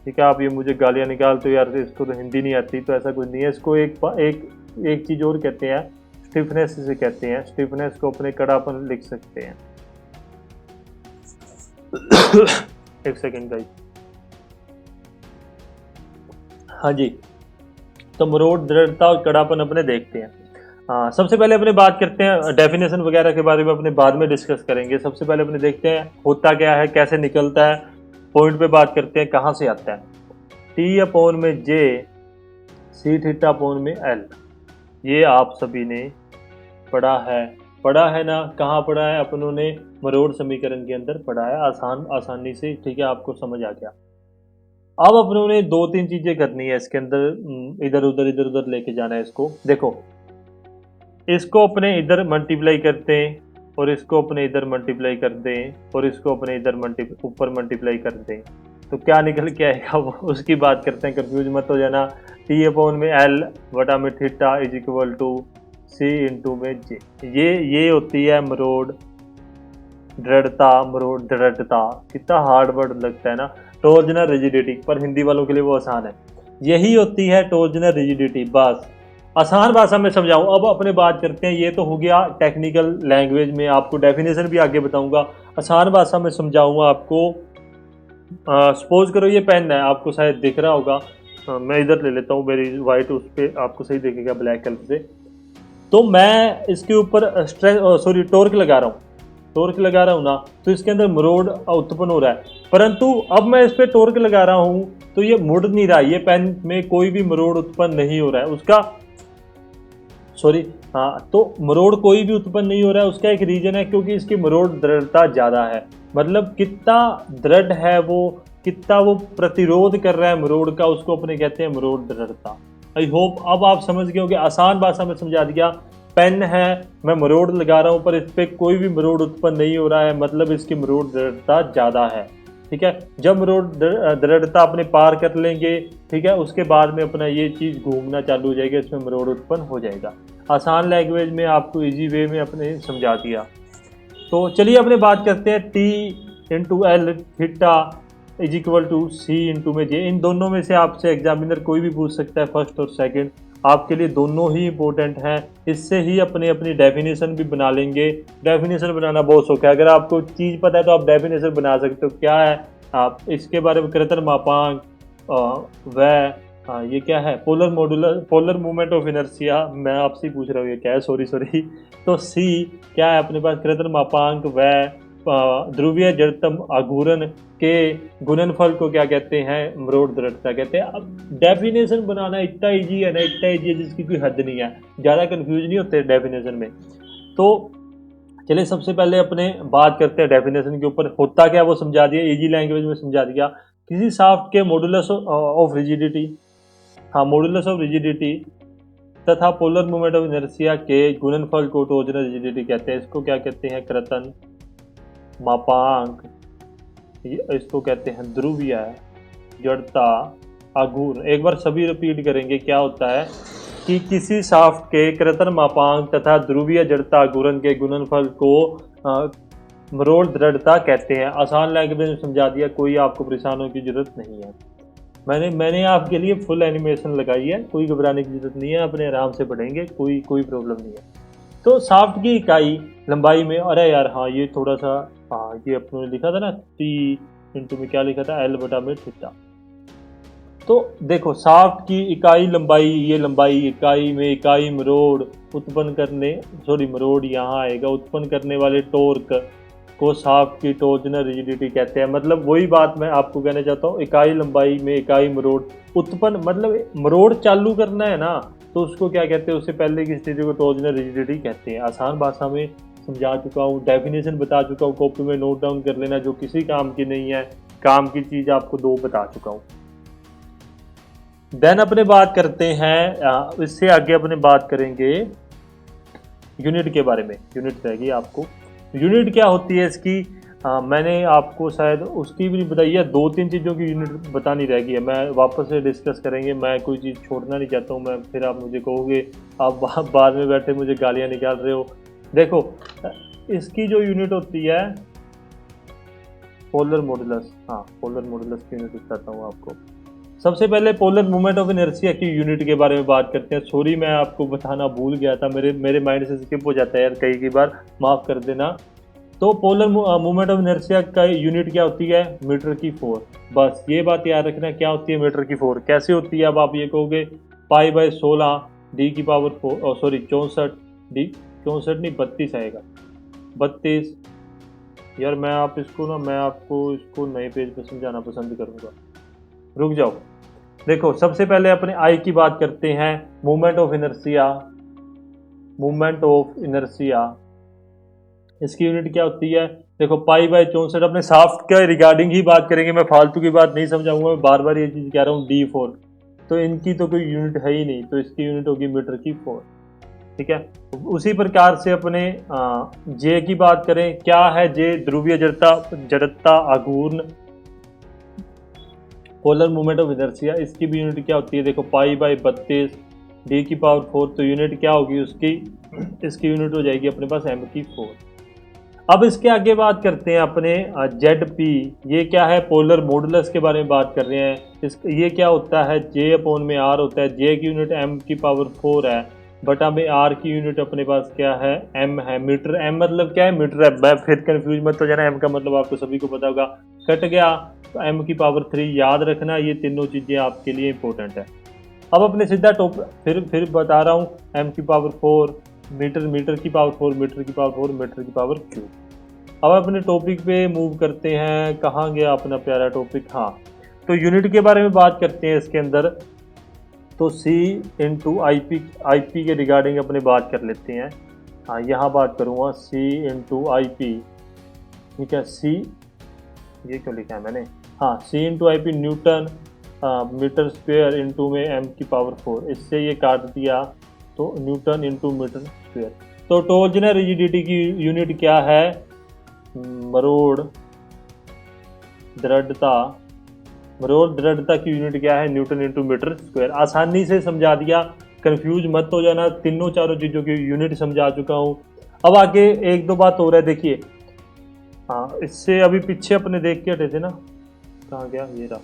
ठीक है। आप ये मुझे गालियाँ निकालते हो यार, इसको तो हिंदी नहीं आती, तो ऐसा कुछ नहीं है। इसको एक चीज़ और कहते हैं, स्टिफनेस इसे कहते हैं। स्टिफनेस को अपने कड़ापन लिख सकते हैं। एक सेकेंड गाइस। हाँ जी, तो मरोड़ दृढ़ता और कड़ापन अपने देखते हैं। सबसे पहले अपने बात करते हैं डेफिनेशन वगैरह के बारे में, अपने बाद में डिस्कस करेंगे। सबसे पहले अपने देखते हैं होता क्या है, कैसे निकलता है। पॉइंट पे बात करते हैं कहाँ से आता है। टी अपॉन में जे, सी थीटा अपॉन में एल, ये आप सभी ने पढ़ा है ना। कहाँ पढ़ा है, अपनों ने मरोड़ समीकरण के अंदर पढ़ा है, आसानी से, ठीक है, आपको समझ आ गया। अब अपनों ने 2-3 चीजें करनी है इसके अंदर, इधर उधर लेके जाना है इसको। देखो, इसको अपने इधर मल्टीप्लाई करते हैं और इसको अपने इधर मल्टीप्लाई कर दें और इसको अपने इधर ऊपर मल्टीप्लाई कर दें। तो क्या निकल के आएगा वो उसकी बात करते हैं, कंफ्यूज मत हो जाना। टी अपॉन में एल बटा में theta is equal to C into में जे। ये होती है मरोड़ दृढ़ता। मरोड़ दृढ़ता कितना हार्ड वर्ड लगता है ना, टॉर्जनल रिजिडिटी, पर हिंदी वालों के लिए वो आसान है। यही होती है टॉर्जनल रिजिडिटी। बस आसान भाषा में समझाऊं। अब अपने बात करते हैं, ये तो हो गया टेक्निकल लैंग्वेज में, आपको डेफिनेशन भी आगे बताऊंगा। आसान भाषा में समझाऊंगा आपको। सपोज करो ये पेन है, आपको शायद दिख रहा होगा। मैं इधर ले लेता हूँ, मेरी वाइट उस पर आपको सही दिखेगा ब्लैक कलर से। तो मैं इसके ऊपर स्ट्रेस टॉर्क लगा रहा हूँ, टॉर्क लगा रहा हूँ ना, तो इसके अंदर मरोड़ उत्पन्न हो रहा है। परंतु अब मैं इस पर टॉर्क लगा रहा हूँ तो ये मुड़ नहीं रहा, ये पेन में कोई भी मरोड़ उत्पन्न नहीं हो रहा है उसका। हाँ, तो मरोड़ कोई भी उत्पन्न नहीं हो रहा है। उसका एक रीजन है, क्योंकि इसकी मरोड़ दृढ़ता ज़्यादा है। मतलब कितना दृढ़ है वो, कितना वो प्रतिरोध कर रहा है मरोड़ का, उसको अपने कहते हैं मरोड़ दृढ़ता। आई होप अब आप समझ गए होंगे, आसान भाषा में समझा दिया। पेन है, मैं मरोड़ लगा रहा हूँ पर इस पर कोई भी मरोड़ उत्पन्न नहीं हो रहा है, मतलब इसकी मरोड़ दृढ़ता ज़्यादा है। ठीक है, जब मरोड़ दृढ़ता अपने पार कर लेंगे, ठीक है, उसके बाद में अपना ये चीज़ घूमना चालू हो जाएगा, इसमें मरोड़ उत्पन्न हो जाएगा। आसान लैंग्वेज में आपको इजी वे में अपने समझा दिया। तो चलिए अपने बात करते हैं T into L theta is equal to C into में जे। इन दोनों में से आपसे एग्जामिनर कोई भी पूछ सकता है, फर्स्ट और सेकंड, आपके लिए दोनों ही इंपॉर्टेंट हैं। इससे ही अपने अपनी डेफिनेशन भी बना लेंगे। डेफिनेशन बनाना बहुत शौक है, अगर आपको चीज़ पता है तो आप डेफिनेशन बना सकते हो। क्या है आप इसके बारे में, कृत्रिम मापांक वह ये क्या है, पोलर मूवमेंट ऑफ इनर्शिया। मैं आपसे पूछ रहा हूँ ये क्या है, सॉरी। तो सी क्या है अपने पास, कृत्रिम मापांक वह ध्रुवीय जड़त्व आघूर्ण के गुणनफल को क्या कहते हैं, मरोड़ दृढ़ता कहते हैं। अब डेफिनेशन बनाना इतना इजी है ना, इतना इजी है जिसकी कोई हद नहीं है, ज़्यादा कंफ्यूज नहीं होते डेफिनेशन में। तो चलिए सबसे पहले अपने बात करते हैं डेफिनेशन के ऊपर। होता क्या वो समझा दिया, इजी लैंग्वेज में समझा दिया। किसी शाफ्ट के मॉडुलस ऑफ रिजिडिटी, हाँ मॉडुलस ऑफ रिजिडिटी तथा पोलर मूवमेंट ऑफ इनर्शिया के गुणनफल को टॉर्जनल रिजिडिटी कहते हैं। इसको क्या कहते हैं, कृत्रिम मापांक, इसको कहते हैं ध्रुवीय जड़ता आघूर्ण। एक बार सभी रिपीट करेंगे। क्या होता है कि किसी शाफ्ट के कृत्रिम मापांक तथा ध्रुवीय जड़ता आघूर्ण के गुणनफल को मरोड़ दृढ़ता कहते हैं। आसान लैंग्वेज में समझा दिया, कोई आपको परेशान होने की जरूरत नहीं है। मैंने आपके लिए फुल एनिमेशन लगाई है, कोई घबराने की जरूरत नहीं है, अपने आराम से पढ़ेंगे, कोई प्रॉब्लम नहीं है। तो शाफ्ट की इकाई लंबाई में, अरे यार हाँ ये थोड़ा सा, हाँ ये अपने लिखा था ना टी इंटू में क्या लिखा था, एल बटा में थीटा। तो देखो शाफ्ट की इकाई लंबाई, ये लंबाई इकाई में इकाई मरोड़ उत्पन्न करने, मरोड़ यहाँ आएगा, उत्पन्न करने वाले टॉर्क को शाफ्ट की टॉर्जनल रिजिडिटी कहते हैं। मतलब वही बात मैं आपको कहना चाहता हूँ, इकाई लंबाई में इकाई मरोड़ उत्पन्न, मतलब मरोड़ चालू करना है ना, तो उसको क्या कहते हैं, उससे पहले की स्थिति को टॉर्जनल रिजिडिटी कहते हैं। आसान भाषा में समझा चुका हूँ, डेफिनेशन बता चुका हूँ, कॉपी में नोट डाउन कर लेना, जो किसी काम की नहीं है, काम की चीज़ आपको दो बता चुका हूँ। देन अपने बात करते हैं, इससे आगे अपने बात करेंगे यूनिट के बारे में। यूनिट रहेगी आपको, यूनिट क्या होती है इसकी, मैंने आपको शायद उसकी भी नहीं बताई है, 2-3 चीज़ों की यूनिट बतानी रहेगी है, मैं वापस से डिस्कस करेंगे। मैं कोई चीज़ छोड़ना नहीं चाहता हूँ, मैं फिर आप मुझे कहोगे आप बाद में बैठे मुझे गालियाँ निकाल रहे हो। देखो इसकी जो यूनिट होती है पोलर मॉडुलस, हाँ पोलर मॉडुलस की यूनिट बताता हूँ आपको। सबसे पहले पोलर मूवमेंट ऑफ इनर्शिया की यूनिट के बारे में बात करते हैं। सॉरी मैं आपको बताना भूल गया था, मेरे माइंड से स्किप हो जाता है यार कई बार, माफ़ कर देना। तो पोलर मूवमेंट ऑफ इनर्शिया का यूनिट क्या होती है, मीटर की 4। बस ये बात याद रखना, क्या होती है मीटर की 4। कैसे होती है, अब आप ये कहोगे π/16 d की पावर 4, 64 d, 64 नहीं 32 आएगा, 32। यार मैं आपको इसको नए पेज पर समझाना पसंद करूँगा, रुक जाओ। देखो सबसे पहले अपने आई की बात करते हैं, मूवमेंट ऑफ इनर्शिया, इसकी यूनिट क्या होती है। देखो π/64, अपने शाफ्ट के रिगार्डिंग ही बात करेंगे, मैं फालतू की बात नहीं समझाऊंगा, मैं बार बार ये चीज़ कह रहा हूँ। d4 तो इनकी तो कोई यूनिट है ही नहीं, तो इसकी यूनिट होगी मीटर की 4। ठीक है, उसी प्रकार से अपने जे की बात करें, क्या है जे, ध्रुवीय जड़ता आघूर्ण। पोलर मूवमेंट ऑफ इनर्शिया, इसकी भी यूनिट क्या होती है, देखो π/32 d⁴, तो यूनिट क्या होगी उसकी, इसकी यूनिट हो जाएगी अपने पास m⁴। अब इसके आगे बात करते हैं अपने ZP, ये क्या है, पोलर मॉडुलस के बारे में बात कर रहे हैं। ये क्या होता है, J/R होता है, J की यूनिट m⁴ है, बटा में R की यूनिट अपने पास क्या है, m है, मीटर। m मतलब क्या है, मीटर है। मैं फिर कंफ्यूज मत हो जाना, m का मतलब आपको सभी को पता होगा, कट गया तो m⁴ याद रखना, ये तीनों चीज़ें आपके लिए इंपॉर्टेंट है। अब अपने सीधा फिर बता रहा हूँ, m⁴ मीटर, मीटर की पावर 4, मीटर की पावर 4, मीटर की पावर क्यूब। अब अपने टॉपिक पे मूव करते हैं, कहाँ गया अपना प्यारा टॉपिक, हाँ, तो यूनिट के बारे में बात करते हैं इसके अंदर। तो C इंटू IP के रिगार्डिंग अपने बात कर लेते हैं। हाँ, यहाँ बात करूँगा C इंटू IP, ठीक है। C, ये क्यों लिखा है मैंने, हाँ, C into IP newton metre square into में m⁴, इससे ये काट दिया तो न्यूटन इंटू मीटर स्क्वायर। तो टॉर्जनल रिजिडिटी की यूनिट क्या है, मरोड़ दृढ़ता की यूनिट क्या है, न्यूटन इंटू मीटर स्क्वायर। आसानी से समझा दिया, कंफ्यूज मत हो जाना, तीनों चारों चीज़ों की यूनिट समझा चुका हूँ। अब आगे एक दो बात हो रहा है, देखिए, हाँ, इससे अभी पीछे अपने देख के हटे थे ना, कहाँ गया, ये रहा,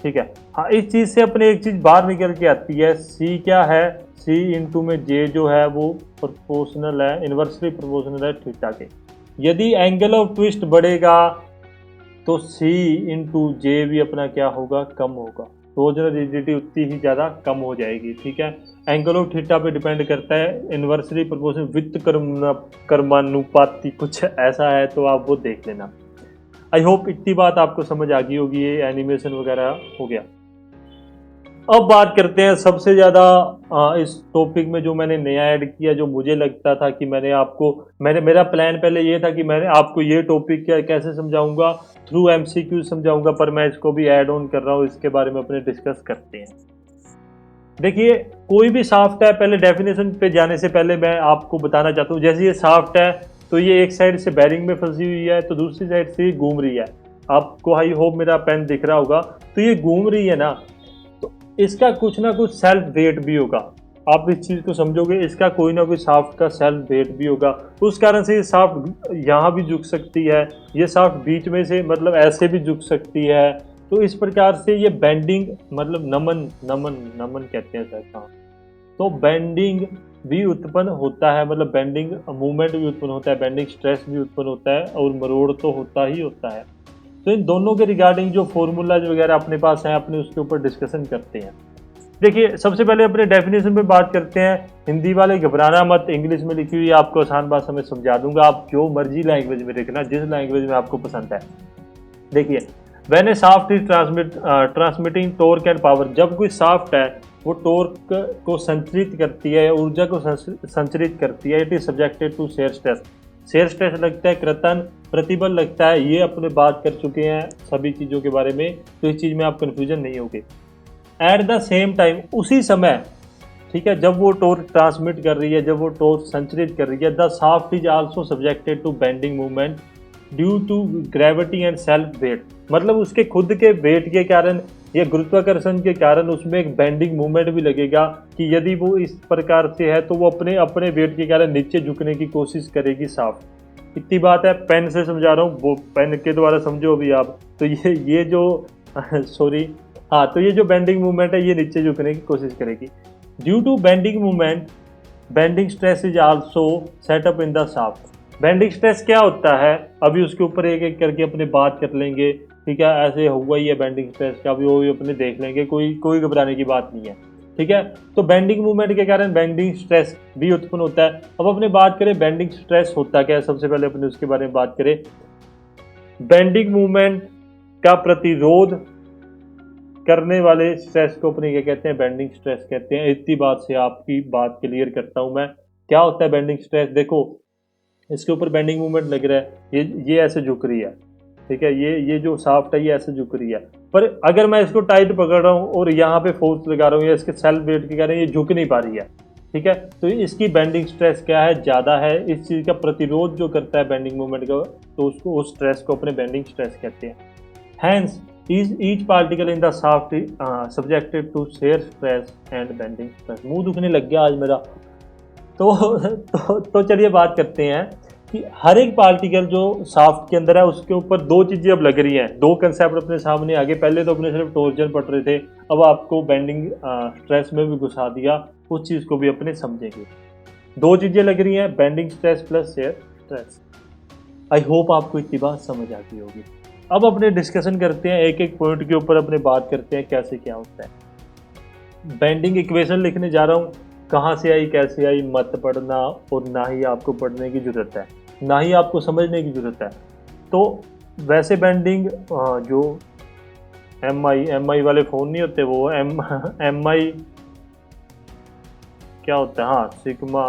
ठीक है। हाँ, इस चीज़ से अपने एक चीज़ बाहर निकल के आती है, C क्या है, C इंटू में J जो है वो प्रोपोर्शनल है, इन्वर्सली प्रोपोर्शनल है थीटा के। यदि एंगल ऑफ ट्विस्ट बढ़ेगा तो C इंटू J भी अपना क्या होगा, कम होगा, टॉर्जनल रिजिडिटी उतनी ही ज़्यादा कम हो जाएगी, ठीक है। एंगल ऑफ थीटा पे डिपेंड करता है, इन्वर्सली प्रोपोर्शनल वित्त कर्मानुपाती कुछ ऐसा है, तो आप वो देख लेना। आई होप इतनी बात आपको समझ आ गई होगी, ये एनिमेशन वगैरह हो गया। अब बात करते हैं सबसे ज़्यादा इस टॉपिक में जो मैंने नया ऐड किया, जो मुझे लगता था कि मेरा प्लान पहले ये था कि मैंने आपको ये टॉपिक कैसे समझाऊंगा, थ्रू MCQ समझाऊंगा, पर मैं इसको भी ऐड ऑन कर रहा हूँ, इसके बारे में अपने डिस्कस करते हैं। देखिए, कोई भी शाफ्ट है, पहले डेफिनेशन पे जाने से पहले मैं आपको बताना चाहता हूँ, जैसे ये शाफ्ट है तो ये एक साइड से बैरिंग में फंसी हुई है, तो दूसरी साइड से ये घूम रही है। आपको आई होप मेरा पेन दिख रहा होगा, तो ये घूम रही है ना, तो इसका कुछ ना कुछ सेल्फ वेट भी होगा। आप इस चीज़ को समझोगे, इसका कोई ना कोई शाफ्ट का सेल्फ वेट भी होगा, उस कारण से ये शाफ्ट यहाँ भी झुक सकती है, ये शाफ्ट बीच में से मतलब ऐसे भी झुक सकती है। तो इस प्रकार से ये बेंडिंग मतलब नमन कहते हैं सर, हाँ, तो बेंडिंग भी उत्पन्न होता है, मतलब बेंडिंग मूवमेंट भी उत्पन्न होता है, बेंडिंग स्ट्रेस भी उत्पन्न होता है, और मरोड़ तो होता ही होता है। तो इन दोनों के रिगार्डिंग जो फॉर्मूलाज वगैरह अपने पास हैं, अपने उसके ऊपर डिस्कशन करते हैं। देखिए, सबसे पहले अपने डेफिनेशन पे बात करते हैं। हिंदी वाले घबराना मत, इंग्लिश में लिखी हुई आपको आसान भाषा में समझा दूंगा, आप जो मर्जी लैंग्वेज में लिखना, जिस लैंग्वेज में आपको पसंद है। देखिए, when A shaft is transmitting torque and power, जब कोई शाफ्ट है वो टॉर्क को संचरित करती है, ऊर्जा को संचरित करती है, it is subjected to shear stress. Shear stress लगता है, कृतन प्रतिबल लगता है, ये अपने बात कर चुके हैं सभी चीज़ों के बारे में, तो इस चीज़ में आप कन्फ्यूजन नहीं होगे। एट द सेम टाइम, उसी समय, ठीक है, जब वो टॉर्क ट्रांसमिट कर रही है, जब वो टॉर्क संचरित कर रही है, the shaft is also subjected to bending movement due to gravity and self weight, मतलब उसके खुद के वेट के कारण या गुरुत्वाकर्षण के कारण उसमें एक बेंडिंग मूवमेंट भी लगेगा, कि यदि वो इस प्रकार से है तो वो अपने वेट के कारण नीचे झुकने की कोशिश करेगी शाफ्ट। इतनी बात है, पेन से समझा रहा हूँ, वो पेन के द्वारा समझो अभी आप। तो ये जो सॉरी, हाँ, तो ये जो बेंडिंग मूवमेंट है ये नीचे झुकने की कोशिश करेगी। Due to bending movement bending stress is also set up in the shaft. Bending stress क्या होता है, अभी उसके ऊपर एक एक करके अपने बात कर लेंगे, ठीक है, ऐसे हुआ ही है बेंडिंग स्ट्रेस का, भी वो भी अपने देख लेंगे, कोई घबराने की बात नहीं है, ठीक है। तो बेंडिंग मूवमेंट के कारण बेंडिंग स्ट्रेस भी उत्पन्न होता है। अब अपने बात करें बेंडिंग स्ट्रेस होता क्या है, सबसे पहले अपने उसके बारे में बात करें। बेंडिंग मूवमेंट का प्रतिरोध करने वाले स्ट्रेस को अपने क्या कहते हैं, बेंडिंग स्ट्रेस कहते हैं। इतनी बात से आपकी बात क्लियर करता हूं मैं, क्या होता है बेंडिंग स्ट्रेस। देखो, इसके ऊपर बेंडिंग मूवमेंट लग रहा है, ये ऐसे झुक रही है, ठीक है, ये जो शाफ्ट है ये ऐसे झुक रही है, पर अगर मैं इसको टाइट पकड़ रहा हूँ और यहाँ पे फोर्स लगा रहा हूँ, या इसके सेल्फ वेट के कारण ये झुक नहीं पा रही है, ठीक है, तो इसकी बेंडिंग स्ट्रेस क्या है, ज़्यादा है। इस चीज़ का प्रतिरोध जो करता है बेंडिंग मूवमेंट का, तो उसको उस स्ट्रेस को अपने बेंडिंग स्ट्रेस कहते हैं। Hence is each particle in the shaft subjected to shear stress and bending stress. मुंह दुखने लग गया आज मेरा। तो चलिए बात करते हैं कि हर एक पार्टिकल जो शाफ्ट के अंदर है उसके ऊपर दो चीजें अब लग रही हैं, दो कंसेप्ट अपने सामने आ गए। पहले तो अपने सिर्फ टॉर्जन पढ़ रहे थे, अब आपको बेंडिंग स्ट्रेस में भी घुसा दिया, उस चीज को भी अपने समझेंगे। दो चीजें लग रही हैं, bending stress plus shear stress. I hope आपको इतनी बात समझ आ गई होगी। अब अपने डिस्कशन करते हैं, एक एक पॉइंट के ऊपर अपने बात करते हैं कैसे क्या होता है। बेंडिंग इक्वेशन लिखने जा रहा हूँ, कहाँ से आई कैसे आई मत पढ़ना, और ना ही आपको पढ़ने की ज़रूरत है, ना ही आपको समझने की ज़रूरत है। तो वैसे बेंडिंग जो एम आई वाले फ़ोन नहीं होते, वो एम आई क्या होता है, हाँ सिग्मा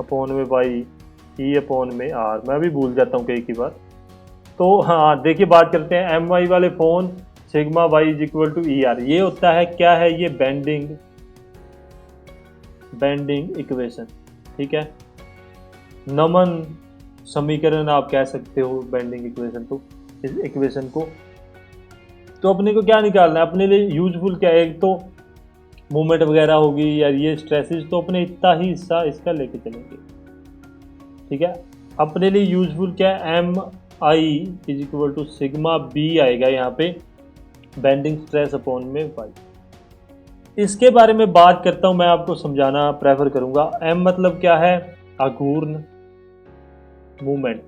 अपॉन में वाई ई अपॉन में आर, मैं भी भूल जाता हूँ कई की बार। तो हाँ देखिए बात करते हैं, एम आई वाले फ़ोन sigma y is equal to E R, ये होता है क्या है, ये बेंडिंग इक्वेशन, ठीक है। नमन समीकरण आप कह सकते हो बेंडिंग इक्वेशन, तो इस इक्वेशन को तो अपने को क्या निकालना है, अपने लिए यूजफुल क्या है, एक तो मूवमेंट वगैरह होगी या ये स्ट्रेसेस, तो अपने इतना ही हिस्सा इसका लेके चलेंगे, ठीक है। अपने लिए यूजफुल क्या है, M I is equal to sigma b आएगा यहाँ पे, बेंडिंग स्ट्रेस अपॉन में वाई। इसके बारे में बात करता हूँ, मैं आपको समझाना प्रेफर करूंगा। एम मतलब क्या है, अघूर्ण मूवमेंट।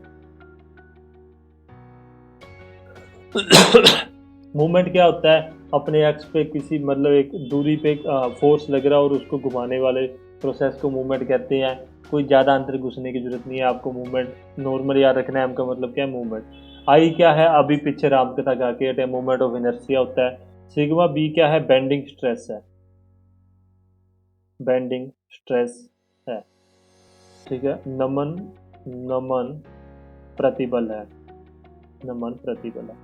मूवमेंट क्या होता है, अपने एक्स पे किसी मतलब एक दूरी पे फोर्स लग रहा है और उसको घुमाने वाले प्रोसेस को मूवमेंट कहते हैं। कोई ज़्यादा अंदर घुसने की जरूरत नहीं है आपको, मूवमेंट नॉर्मल याद रखना है। एम का मतलब क्या है, मूवमेंट। आई क्या है, अभी पीछे राम कथा का के मूवमेंट ऑफ इनर्शिया होता है। सिग्मा बी क्या है, बेंडिंग स्ट्रेस है, बेंडिंग स्ट्रेस है, ठीक है। नमन प्रतिबल है, नमन प्रतिबल है।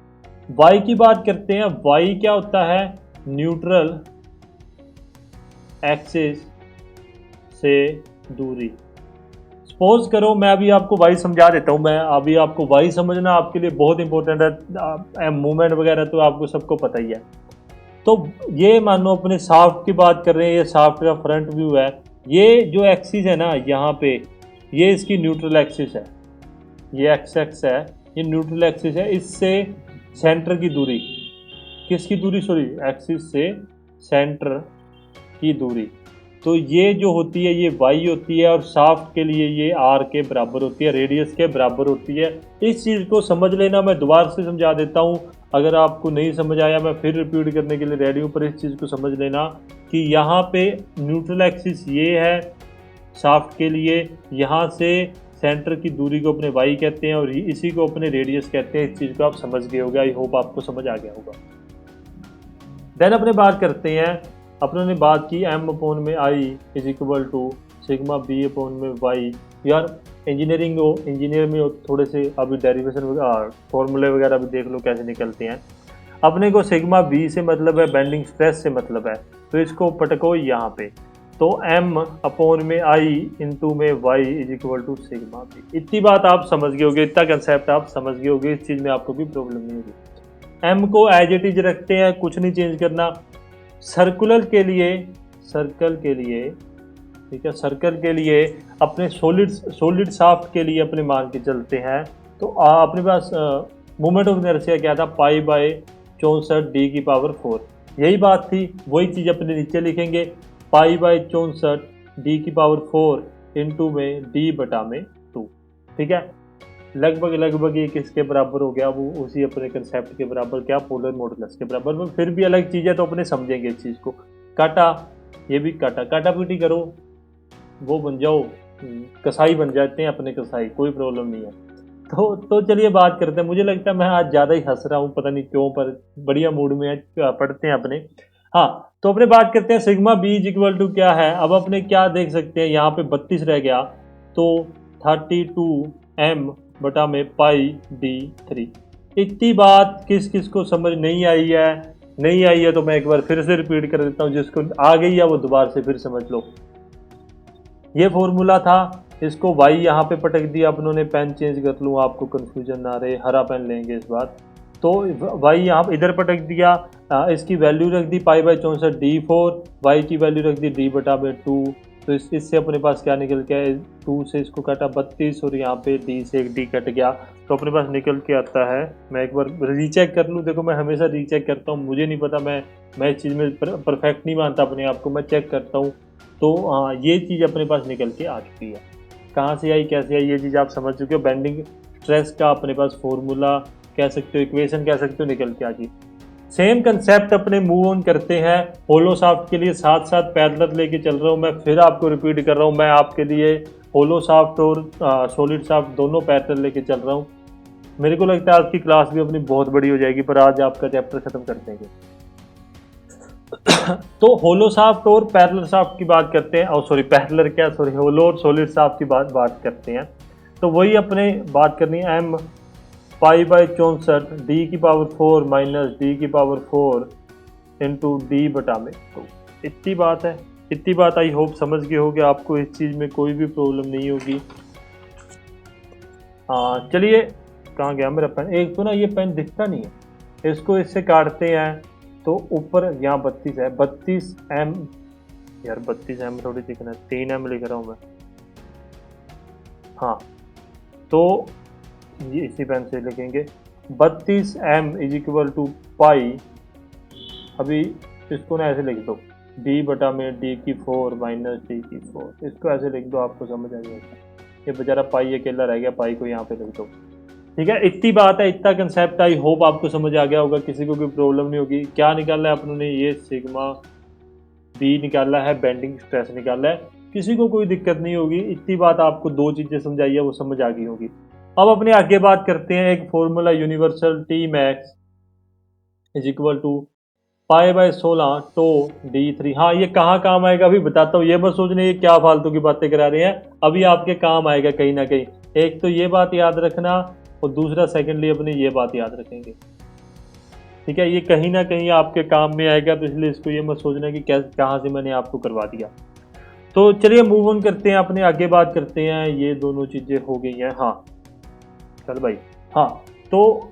वाई की बात करते हैं, वाई क्या होता है, न्यूट्रल एक्सिस से दूरी। सपोज करो मैं अभी आपको वाई समझा देता हूं, मैं अभी आपको वाई समझना आपके लिए बहुत इंपॉर्टेंट है, मूवमेंट वगैरह तो आपको सबको पता ही है। तो ये मानो अपने शाफ्ट की बात कर रहे हैं, ये शाफ्ट का फ्रंट व्यू है, ये जो एक्सिस है ना यहाँ पे, ये इसकी न्यूट्रल एक्सिस है, ये एक्स है, ये न्यूट्रल एक्सिस है। इससे सेंटर की दूरी, किसकी दूरी, सॉरी एक्सिस से सेंटर की दूरी, तो ये जो होती है ये वाई होती है, और शाफ्ट के लिए ये आर के बराबर होती है, रेडियस के बराबर होती है। इस चीज़ को समझ लेना, मैं दोबारा से समझा देता हूँ, अगर आपको नहीं समझ आया मैं फिर रिपीट करने के लिए रेडी हूँ, पर इस चीज़ को समझ लेना कि यहाँ पे न्यूट्रल एक्सिस ये है शाफ्ट के लिए, यहाँ से सेंटर की दूरी को अपने वाई कहते हैं, और इसी को अपने रेडियस कहते हैं। इस चीज़ को आप समझ गए होगा, आई होप आपको समझ आ गया होगा। देन अपने बात करते हैं, अपनों ने बात की एम अपॉन में I is equal to sigma B upon में वाई। यार इंजीनियर में थोड़े से अभी डेरिवेशन फॉर्मूले वगैरह भी देख लो कैसे निकलते हैं। अपने को सिग्मा बी से मतलब है, बेंडिंग स्ट्रेस से मतलब है, तो इसको पटको यहाँ पे, तो एम अपॉन में आई इंटू में y is equal to sigma b. इतनी बात आप समझ गए होगे, इतना कंसेप्ट आप समझ गए होगे, इस चीज़ में आपको भी प्रॉब्लम नहीं होगी। एम को एज इट इज रखते हैं, कुछ नहीं चेंज करना। सर्कल के लिए ठीक है, सर्कल के लिए अपने सॉलिड शाफ्ट के लिए अपने मान के चलते हैं, तो अपने पास मोमेंट ऑफ इनर्शिया क्या था, पाई बाय 64 डी की पावर 4, यही बात थी। वही चीज़ अपने नीचे लिखेंगे, पाई बाय 64 डी की पावर 4 इंटू में डी बटा में 2, ठीक है। लगभग ये किसके बराबर हो गया, वो उसी अपने कंसेप्ट के बराबर, क्या पोलर मॉडुलस के बराबर में। फिर भी अलग चीज़ है तो अपने समझेंगे इस चीज़ को। काटा, ये भी काटा पीटी करो, वो बन जाओ, कसाई बन जाते हैं अपने कसाई, कोई प्रॉब्लम नहीं है। तो चलिए बात करते हैं। मुझे लगता है मैं आज ज़्यादा ही हंस रहा हूँ, पता नहीं क्यों, पर बढ़िया मूड में है, पढ़ते हैं अपने। हाँ तो अपने बात करते हैं sigma b is equal to क्या है। अब अपने क्या देख सकते हैं, यहाँ पे 32 रह गया, तो 32m बटा में पाई d3। इतनी बात किस किस को समझ नहीं आई है तो मैं एक बार फिर से रिपीट कर देता हूँ, जिसको आ गई है वो दोबारा से फिर समझ लो। ये फॉर्मूला था, इसको y यहाँ पे पटक दिया अपनों ने। पेन चेंज कर लूँ, आपको कंफ्यूजन ना रहे, हरा पेन लेंगे इस बार। तो वाई यहाँ इधर पर रख दिया, इसकी वैल्यू रख दी π/64 D4, वाई की वैल्यू रख दी D/2। तो इससे अपने पास क्या निकल के आया, 2 से इसको काटा 32 और यहाँ पे D से एक D कट गया, तो अपने पास निकल के आता है। मैं एक बार रीचेक कर लूँ, देखो मैं हमेशा रीचेक करता हूँ, मुझे नहीं पता, मैं इस चीज़ में परफेक्ट नहीं मानता अपने आप को, मैं चेक करता हूँ। तो ये चीज़ अपने पास निकल के आ चुकी है। कहाँ से आई कैसे आई ये चीज़ आप समझ चुके हो। बेंडिंग स्ट्रेस का अपने पास फॉर्मूला कह सकते हो, इक्वेशन कह सकते हो, निकल के आ गई। सेम कंसेप्ट अपने मूव ऑन करते हैं होलो शाफ्ट के लिए, साथ साथ पैरेलल लेके चल रहा हूँ मैं, फिर आपको रिपीट कर रहा हूँ, मैं आपके लिए होलो शाफ्ट और सॉलिड शाफ्ट दोनों पैरेलल लेके चल रहा हूँ। मेरे को लगता है आज की क्लास भी अपनी बहुत बड़ी हो जाएगी, पर आज आपका चैप्टर खत्म कर देंगे। तो होलो शाफ्ट और पैरेलल शाफ्ट की बात करते हैं, और सॉरी पैरेलल क्या, सॉरी होलो और सॉलिड शाफ्ट की बात करते हैं। तो वही अपने बात करनी है, m π/64 D⁴ minus D⁴ into D/में। तो इतनी बात है, इतनी बात आई होप समझ गए होगे, आपको इस चीज़ में कोई भी प्रॉब्लम नहीं होगी। चलिए, कहाँ गया मेरा पेन, एक तो ना ये पेन दिखता नहीं है, इसको इससे काटते हैं तो ऊपर यहाँ 32 है, 32M, यार 32M थोड़ी दिखना है, 3M लिख रहा हूँ मैं। हाँ, तो ये इसी पेन से लिखेंगे 32M = पाई, अभी इसको ना ऐसे लिख दो D/में D⁴ माइनस D⁴, इसको ऐसे लिख दो, आपको समझ आ जाएगा। ये बेचारा पाई अकेला रह गया, पाई को यहाँ पे लिख दो, ठीक है। इतनी बात है, इतना कंसेप्ट, आई होप आपको समझ आ गया होगा, किसी को कोई प्रॉब्लम नहीं होगी। क्या निकाला है अपनों ने, ये सिग्मा बी निकाला है, बेंडिंग स्ट्रेस निकाला है, किसी को कोई दिक्कत नहीं होगी। इतनी बात आपको दो चीज़ें समझाई है, वो समझ आ गई होगी। अब अपने आगे बात करते हैं, एक formula universal Tmax = π/16 to D3। हाँ, ये कहाँ काम आएगा अभी बताता हूँ, ये मत सोचने ये क्या फालतू की बातें करा रहे हैं, अभी आपके काम आएगा कहीं ना कहीं। एक तो ये बात याद रखना, और दूसरा सेकेंडली अपने ये बात याद रखेंगे, ठीक है। ये कहीं ना कहीं आपके काम में आएगा, तो इसलिए इसको ये मत सोचना कि कहाँ से मैंने आपको करवा दिया। तो चलिए मूव ऑन करते हैं, अपने आगे बात करते हैं। ये दोनों चीज़ें हो गई हैं, हाँ चल भाई। हाँ, तो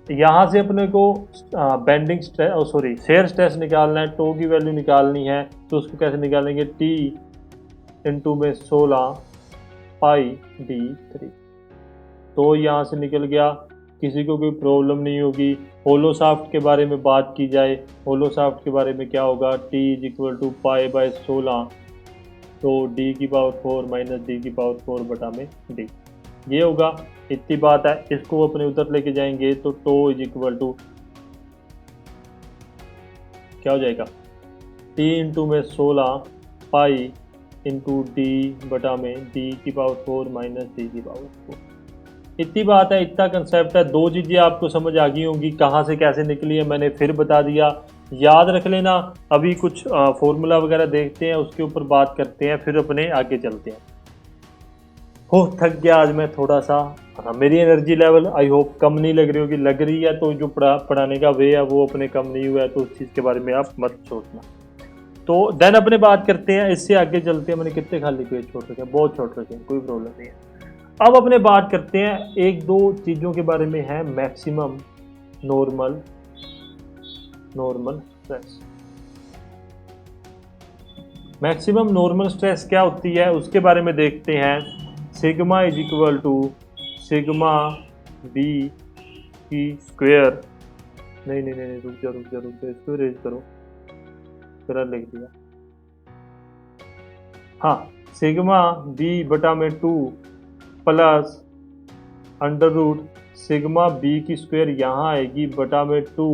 यहाँ से अपने को bending stress, sorry share stress निकालना है, टो की वैल्यू निकालनी है, तो उसको कैसे निकालेंगे, T इंटू में 16 πD3। तो यहाँ से निकल गया, किसी को कोई प्रॉब्लम नहीं होगी। होलो शाफ्ट के बारे में बात की जाए, होलो शाफ्ट के बारे में क्या होगा, T = π/16 तो D⁴ माइनस D⁴ में D, ये होगा। इतनी बात है, इसको अपने उधर लेके जाएंगे तो टो = क्या हो जाएगा, T इंटू में 16 pi into D/में D⁴ minus D⁴। इतनी बात है, इतना कंसेप्ट है, दो चीज़ें आपको समझ आ गई होंगी, कहाँ से कैसे निकली है मैंने फिर बता दिया, याद रख लेना। अभी कुछ फॉर्मूला वगैरह देखते हैं, उसके ऊपर बात करते हैं, फिर अपने आगे चलते हैं। हो थक गया आज मैं थोड़ा सा, हाँ मेरी एनर्जी लेवल आई होप कम नहीं लग रही होगी, लग रही है तो जो पढ़ाने का वे है वो अपने कम नहीं हुआ है, तो उस चीज़ के बारे में आप मत सोचना। तो देन अपने बात करते हैं, इससे आगे चलते हैं। मैंने कितने खाली पेज छोड़ रखे हैं, बहुत छोड़ रखे हैं, कोई प्रॉब्लम नहीं है। अब अपने बात करते हैं एक दो चीज़ों के बारे में, है maximum normal stress. Maximum normal stress क्या होती है उसके बारे में देखते हैं। सिग्मा = सिग्मा बी की स्क्वायर, नहीं रुक जा, इसको रेज करो, फिर लिख दिया। हाँ, sigma B/2 plus under root sigma b की स्क्वायर यहाँ आएगी /2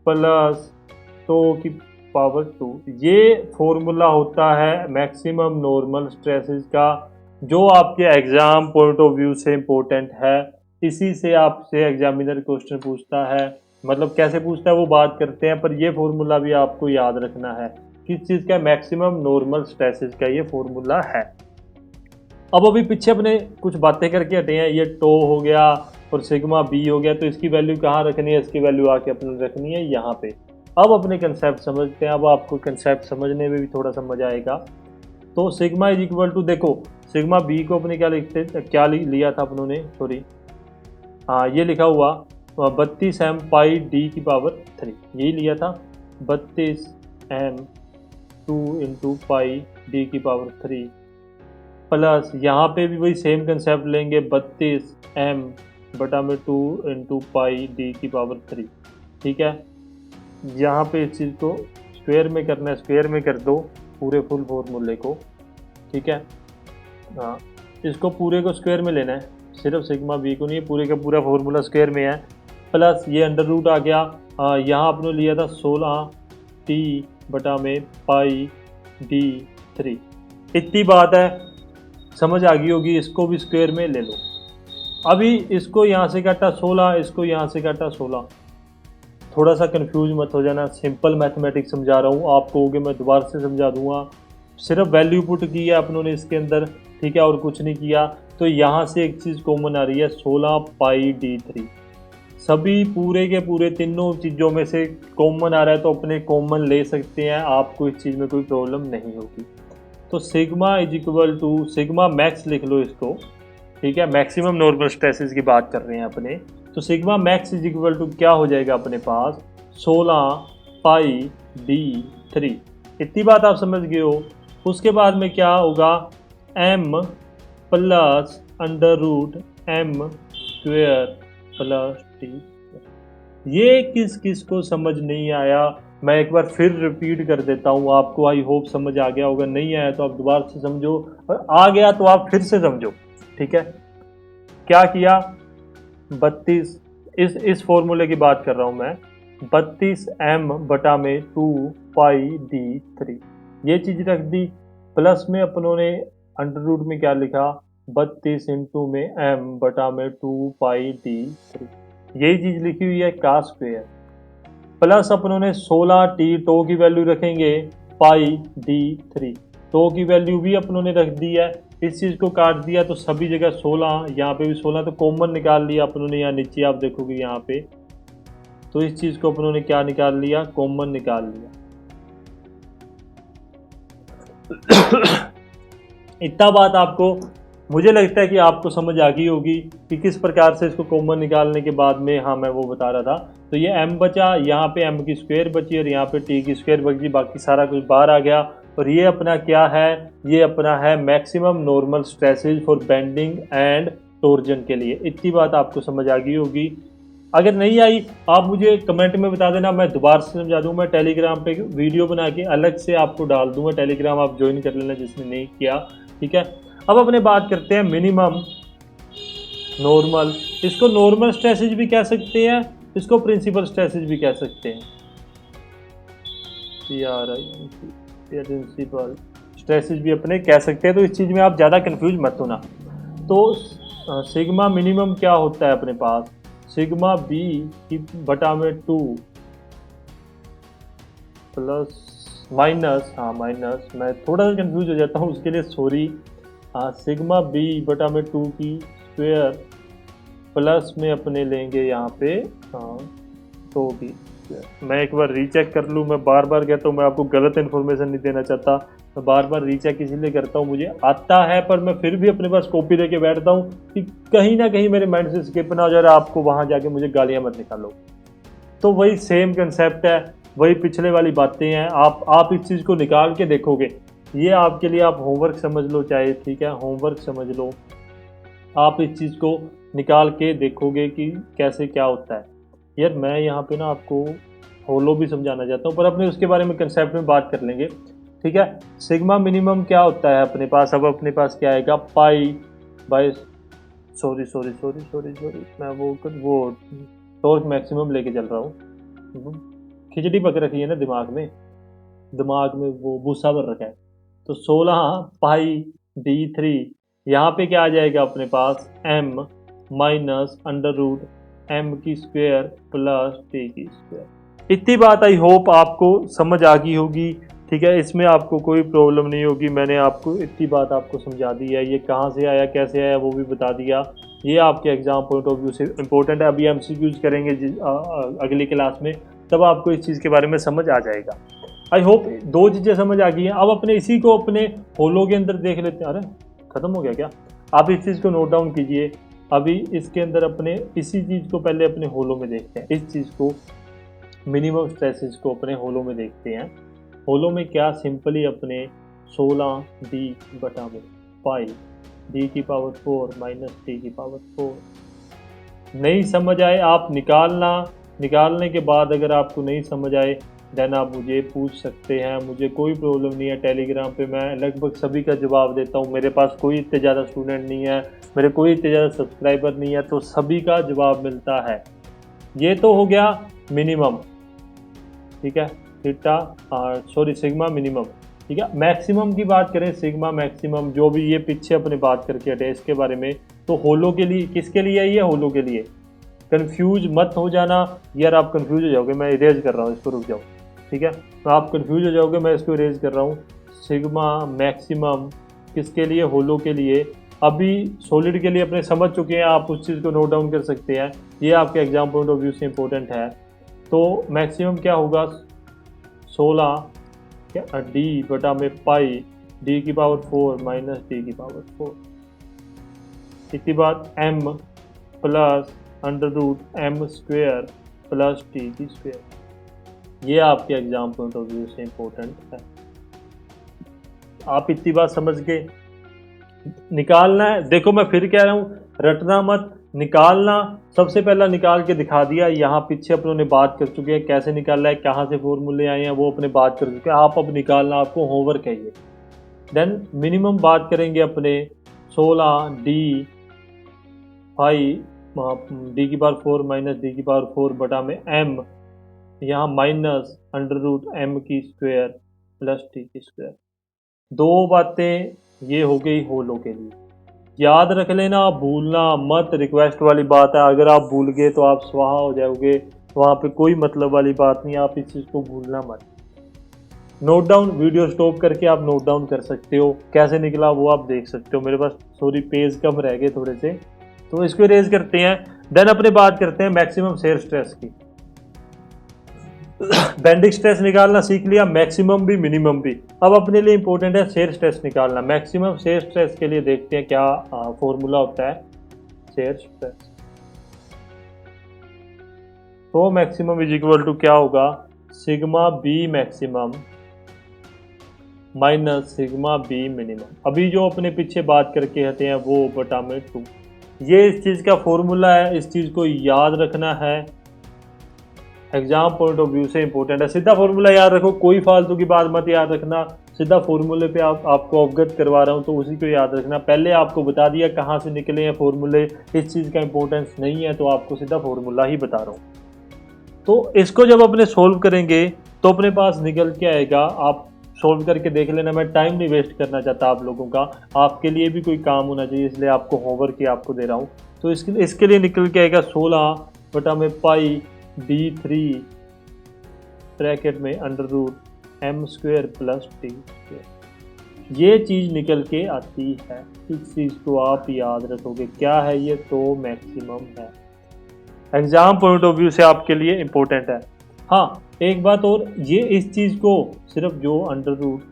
प्लस टो की पावर 2। ये फॉर्मूला होता है मैक्सिमम नॉर्मल स्ट्रेसेस का, जो आपके एग्जाम पॉइंट ऑफ व्यू से इम्पोर्टेंट है। इसी से आपसे एग्जामिनर क्वेश्चन पूछता है, मतलब कैसे पूछता है वो बात करते हैं, पर ये फॉर्मूला भी आपको याद रखना है। किस चीज़ का, मैक्सिमम नॉर्मल स्ट्रेसेस का ये फॉर्मूला है। अब अभी पीछे अपने कुछ बातें करके हटे हैं, ये टो हो गया और सिग्मा बी हो गया, तो इसकी वैल्यू कहाँ रखनी है, इसकी वैल्यू आके अपने रखनी है यहाँ पे। अब अपने कंसेप्ट समझते हैं, अब आपको कंसेप्ट समझने में भी थोड़ा सा मजा आएगा। तो सिग्मा = देखो सिग्मा बी को अपने क्या लिखते, क्या लिया था अपनों ने, सॉरी हाँ ये लिखा हुआ 32m पाई डी की पावर 3, यही लिया था 32m 2 इंटू पाई डी की पावर 3 प्लस यहाँ पे भी वही सेम कंसेप्ट लेंगे 32m बटा में 2 इंटू पाई डी की पावर 3। ठीक है, यहाँ पे इस चीज़ को स्क्वायर में करना है, स्क्वायर में कर दो पूरे फुल फॉर्मूले को। ठीक है, हाँ इसको पूरे को स्क्वायर में लेना है, सिर्फ सिग्मा बी को नहीं, पूरे का पूरा फॉर्मूला स्क्वायर में है। प्लस ये अंडर रूट आ गया, यहाँ आपने लिया था 16t बटा में पाई डी 3। इतनी बात है, समझ आ गई होगी, इसको भी स्क्वायर में ले लो। अभी इसको यहाँ से काटा 16, इसको यहाँ से काटा 16, थोड़ा सा कंफ्यूज मत हो जाना, सिंपल मैथमेटिक्स समझा रहा हूँ, आप कहोगे मैं दोबारा से समझा दूंगा, सिर्फ वैल्यू पुट की है अपनों ने इसके अंदर। ठीक है, और कुछ नहीं किया। तो यहाँ से एक चीज़ कॉमन आ रही है 16 पाई डी 3, सभी पूरे के पूरे तीनों चीज़ों में से कॉमन आ रहा है, तो अपने कॉमन ले सकते हैं, आपको इस चीज़ में कोई प्रॉब्लम नहीं होगी। तो sigma is equal to sigma max लिख लो इसको। ठीक है, मैक्सिमम नॉर्मल स्ट्रेसेस की बात कर रहे हैं अपने, तो sigma max is equal to क्या हो जाएगा अपने पास 16 पाई डी 3। इतनी बात आप समझ गए हो। उसके बाद में क्या होगा m plus under root m square plus t. ये किस किस को समझ नहीं आया, मैं एक बार फिर रिपीट कर देता हूँ, आपको आई होप समझ आ गया होगा, नहीं आया तो आप दोबारा से समझो, और आ गया तो आप फिर से समझो। ठीक है, क्या किया 32, इस फॉर्मूले की बात कर रहा हूँ मैं, 32m बटा में 2 पाई डी 3, ये चीज़ रख दी। प्लस में अपनों ने अंडर रूट में क्या लिखा 32 इंटू में m बटा में 2 पाई डी 3, यही चीज़ लिखी हुई है का स्क्वेयर। प्लस अपनों ने 16t टो की वैल्यू रखेंगे पाई डी 3, टो की वैल्यू भी अपनों ने रख दी है। इस चीज़ को काट दिया तो सभी जगह 16, यहाँ पे भी 16, तो कॉमन निकाल लिया अपनों ने। यहाँ नीचे आप देखोगे यहाँ पे, तो इस चीज़ को अपनों ने क्या निकाल लिया, कॉमन निकाल लिया। इतना बात आपको, मुझे लगता है कि आपको समझ आ गई होगी कि किस प्रकार से इसको कॉमन निकालने के बाद में, हाँ मैं वो बता रहा था। तो ये m बचा, यहाँ पे m की स्क्वायर बची और यहाँ पे t की स्क्वायर बची, बाकी सारा कुछ बाहर आ गया। और ये अपना क्या है, ये अपना है maximum normal stresses for bending and torsion के लिए। इतनी बात आपको समझ आ गई होगी। अगर नहीं आई आप मुझे कमेंट में बता देना, मैं दोबारा से समझा दूँ। मैं टेलीग्राम पे वीडियो बना के अलग से आपको डाल दूंगा, टेलीग्राम आप ज्वाइन कर लेना जिसने नहीं किया। ठीक है, अब अपने बात करते हैं मिनिमम नॉर्मल। इसको नॉर्मल स्ट्रेसेज भी कह सकते हैं, इसको प्रिंसिपल स्ट्रेसेज भी कह सकते हैं, प्रिंसिपल स्ट्रेसेज भी अपने कह सकते हैं। तो इस चीज़ में आप ज़्यादा कंफ्यूज मत होना। तो सिग्मा मिनिमम क्या होता है अपने पास, सिग्मा बी की बटा में 2 प्लस माइनस, हाँ माइनस, मैं थोड़ा सा कंफ्यूज हो जाता हूँ उसके लिए सॉरी। हाँ, सिग्मा बी बटा में 2 की स्क्वायर प्लस में अपने लेंगे यहाँ पे, हाँ 2 की स्क्वायर। मैं एक बार रीचेक कर लूँ, मैं बार बार कहता हूँ, मैं आपको गलत इन्फॉर्मेशन नहीं देना चाहता, मैं बार बार रीचेक इसीलिए करता हूँ, मुझे आता है पर मैं फिर भी अपने पास कॉपी लेके बैठता हूँ कि कहीं ना कहीं मेरे माइंड से स्किप ना हो जाए, आपको वहाँ जाके मुझे गालियाँ मत निकालो। तो वही सेम कंसेप्ट है, वही पिछले वाली बातें हैं। आप इस चीज़ को निकाल के देखोगे, ये आपके लिए, आप होमवर्क समझ लो चाहे, ठीक है होमवर्क समझ लो, आप इस चीज़ को निकाल के देखोगे कि कैसे क्या होता है। यार मैं यहाँ पे ना आपको होलो भी समझाना चाहता हूँ, पर अपने उसके बारे में कंसेप्ट में बात कर लेंगे। ठीक है, सिग्मा मिनिमम क्या होता है अपने पास, अब अपने पास क्या आएगा पाई बाय सॉरी मैं वो टॉर्क मैक्सिमम लेके चल रहा हूँ, खिचड़ी पक रखी है ना दिमाग में वो भूसा भर रखा है। तो 16 पाई डी 3, यहाँ पे क्या आ जाएगा अपने पास m minus under root m की स्क्वायर प्लस t की स्क्वायर। इतनी बात आई होप आपको समझ आ गई होगी। ठीक है, इसमें आपको कोई प्रॉब्लम नहीं होगी, मैंने आपको इतनी बात आपको समझा दी है। ये कहाँ से आया कैसे आया वो भी बता दिया, ये आपके एग्जाम पॉइंट ऑफ व्यू से इम्पोर्टेंट है। अभी MCQs करेंगे अगली क्लास में, तब आपको इस चीज़ के बारे में समझ आ जाएगा। आई होप 2 चीज़ें समझ आ गई हैं। अब अपने इसी को अपने होलो के अंदर देख लेते हैं। अरे खत्म हो गया क्या, आप इस चीज़ को नोट डाउन कीजिए। अभी इसके अंदर अपने इसी चीज़ को पहले अपने होलो में देखते हैं, इस चीज़ को मिनिमम स्ट्रेसेस को अपने होलो में देखते हैं। होलो में क्या सिंपली अपने 16 डी बटा में पाई डी की पावर 4 माइनस डी की पावर 4। नहीं समझ आए आप निकालने के बाद अगर आपको नहीं समझ आए देन आप मुझे पूछ सकते हैं, मुझे कोई प्रॉब्लम नहीं है। टेलीग्राम पे मैं लगभग सभी का जवाब देता हूँ। मेरे पास कोई इतने ज़्यादा स्टूडेंट नहीं है, मेरे कोई इतने ज़्यादा सब्सक्राइबर नहीं है, तो सभी का जवाब मिलता है। ये तो हो गया मिनिमम, ठीक है, थीटा सॉरी सिग्मा मिनिमम, ठीक है। मैक्सिमम की बात करें, सिग्मा मैक्सिमम, जो भी ये पीछे अपने बात करके हटे इसके बारे में, तो होलो के लिए, किसके लिए है ये, होलो के लिए। कंफ्यूज मत हो जाना यार, आप कंफ्यूज हो जाओगे, मैं इरेज कर रहा हूँ इसको, रुक जाओ, ठीक है। तो आप कंफ्यूज हो जाओगे, मैं इसको इरेज कर रहा हूँ। सिग्मा मैक्सिमम किसके लिए, होलो के लिए। अभी सॉलिड के लिए अपने समझ चुके हैं, आप उस चीज़ को नोट डाउन कर सकते हैं, ये आपके एग्जाम पॉइंट ऑफ व्यू से इंपॉर्टेंट है। तो मैक्सिमम क्या होगा, 16 डी बटा में पाई डी की पावर 4 माइनस डी की पावर 4। इतनी बात, M plus under root M square plus t की स्क्वेयर। ये आपके एग्जाम पॉइंट ऑफ व्यू से इंपॉर्टेंट है। आप इतनी बात समझ के निकालना है। देखो मैं फिर कह रहा हूँ, रटना मत, निकालना सबसे पहला निकाल के दिखा दिया। यहाँ पीछे अपनों ने बात कर चुके हैं कैसे निकालना है, कहाँ से फॉर्मूले आए हैं, वो अपने बात कर चुके हैं। आप अब निकालना, आपको होमवर्क है ये। देन मिनिमम बात करेंगे अपने 16 डी डी की पावर 4 माइनस डी की पावर 4 बटा में एम, यहाँ माइनस अंडर रूट एम की स्क्वायर प्लस टी की स्क्वायर। दो बातें ये हो गई होलो के लिए। याद रख लेना, भूलना मत, रिक्वेस्ट वाली बात है। अगर आप भूल गए तो आप स्वाहा हो जाओगे, वहाँ पे कोई मतलब वाली बात नहीं, आप इस चीज़ को भूलना मत। नोट डाउन, वीडियो स्टॉप करके आप नोट डाउन कर सकते हो, कैसे निकला वो आप देख सकते हो। मेरे पास सॉरी पेज कम रह गए थोड़े से, तो इसको इरेज करते हैं। देन अपने बात करते हैं मैक्सिमम शेयर स्ट्रेस की। बेंडिंग स्ट्रेस निकालना सीख लिया, मैक्सिमम भी मिनिमम भी। अब अपने लिए इंपॉर्टेंट है शेयर स्ट्रेस निकालना। मैक्सिमम शेयर स्ट्रेस के लिए देखते हैं क्या फॉर्मूला होता है शेयर स्ट्रेस। तो मैक्सिमम इज इक्वल टू क्या होगा, sigma b maximum minus sigma b minimum. अभी जो अपने पीछे बात करके हटे हैं वो बटा में 2। ये इस चीज़ का फॉर्मूला है, इस चीज़ को याद रखना है, एग्जाम पॉइंट ऑफ व्यू से इंपॉर्टेंट है। सीधा फॉर्मूला याद रखो, कोई फालतू की बात मत याद रखना, सीधा फॉर्मूले पे आपको अवगत करवा रहा हूँ, तो उसी को याद रखना। पहले आपको बता दिया कहाँ से निकले हैं फॉर्मूले, इस चीज़ का इंपॉर्टेंस नहीं है, तो आपको सीधा फॉर्मूला ही बता रहा हूँ। तो इसको जब अपने सोल्व करेंगे तो अपने पास निकल के आएगा, आप सोल्व करके देख लेना। मैं टाइम नहीं वेस्ट करना चाहता आप लोगों का, आपके लिए भी कोई काम होना चाहिए, इसलिए आपको होमवर्क ही आपको दे रहा हूँ। तो इसके लिए निकल के आएगा 16 बटा में पाई d3 ब्रैकेट में under root M square plus t square. ये चीज़ निकल के आती है, इस चीज़ को आप याद रखोगे। क्या है ये, तो मैक्सिमम है, एग्जाम पॉइंट ऑफ व्यू से आपके लिए इंपॉर्टेंट है। हाँ एक बात और, ये इस चीज़ को सिर्फ जो अंडर रूट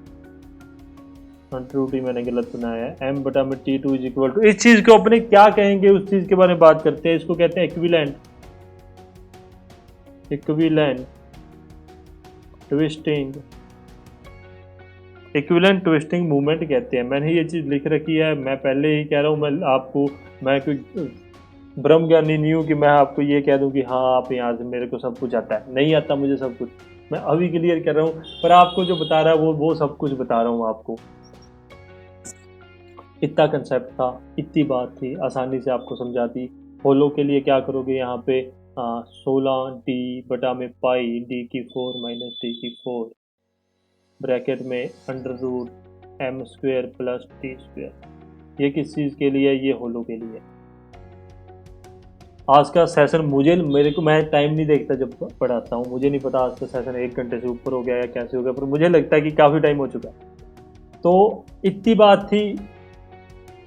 ही मैंने गलत बनाया है, एम बटा में T2 इज इक्वल टू, इस चीज़ को अपने क्या कहेंगे उस चीज़ के बारे में बात करते हैं। इसको कहते हैं इक्विवेलेंट ट्विस्टिंग मूवमेंट कहते हैं। मैंने ये चीज़ लिख रखी है, मैं पहले ही कह रहा हूँ, मैं कोई ब्रह्म ज्ञानी नहीं हूँ कि मैं आपको ये कह दूँ कि हाँ आप यहाँ से मेरे को सब कुछ आता है, नहीं आता मुझे सब कुछ, मैं अभी क्लियर कर रहा हूँ। पर आपको जो बता रहा है वो सब कुछ बता रहा हूँ आपको। इतना कंसेप्ट था, इतनी बात थी, आसानी से आपको समझाती। होलो के लिए क्या करोगे, यहाँ पे 16 डी बटा में पाई डी की 4 माइनस डी की 4 ब्रैकेट में under root M square plus t square. ये किस चीज़ के लिए, ये होलो के लिए। आज का सेशन मैं टाइम नहीं देखता जब पढ़ाता हूँ, मुझे नहीं पता आज का सेशन 1 घंटे से ऊपर हो गया या कैसे हो गया, पर मुझे लगता है कि काफ़ी टाइम हो चुका है। तो इतनी बात थी,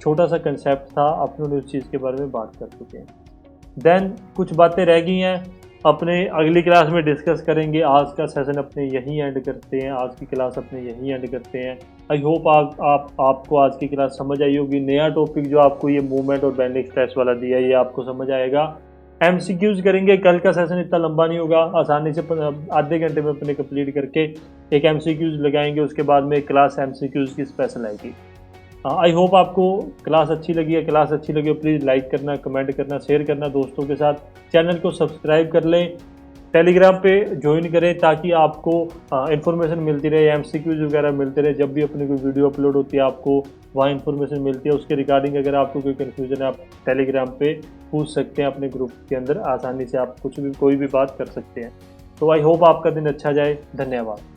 छोटा सा कंसेप्ट था, अपने उस चीज़ के बारे में बात कर चुके हैं। देन कुछ बातें रह गई हैं, अपने अगली क्लास में डिस्कस करेंगे। आज का सेशन अपने यहीं एंड करते हैं, आज की क्लास अपने यहीं एंड करते हैं। आई होप आपको आज की क्लास समझ आई होगी। नया टॉपिक जो आपको ये मूवमेंट और बेंडिंग स्ट्रेस वाला दिया है ये आपको समझ आएगा। एमसीक्यूज करेंगे, कल का सेशन इतना लंबा नहीं होगा, आसानी से आधे घंटे में अपने कंप्लीट करके एक एमसीक्यूज लगाएंगे, उसके बाद में एक क्लास एमसीक्यूज की स्पेशल आएगी। आई होप आपको क्लास अच्छी लगी है। क्लास अच्छी लगी हो प्लीज़ लाइक करना, कमेंट करना, शेयर करना दोस्तों के साथ। चैनल को सब्सक्राइब कर लें, टेलीग्राम पे ज्वाइन करें ताकि आपको इन्फॉर्मेशन मिलती रहे, एमसीक्यूज वगैरह मिलते रहे। जब भी अपनी कोई वीडियो अपलोड होती है आपको वहाँ इन्फॉर्मेशन मिलती है। उसके रिगार्डिंग अगर आपको कोई कन्फ्यूजन है आप टेलीग्राम पे पूछ सकते हैं, अपने ग्रुप के अंदर आसानी से आप कोई भी बात कर सकते हैं। तो आई होप आपका दिन अच्छा जाए। धन्यवाद।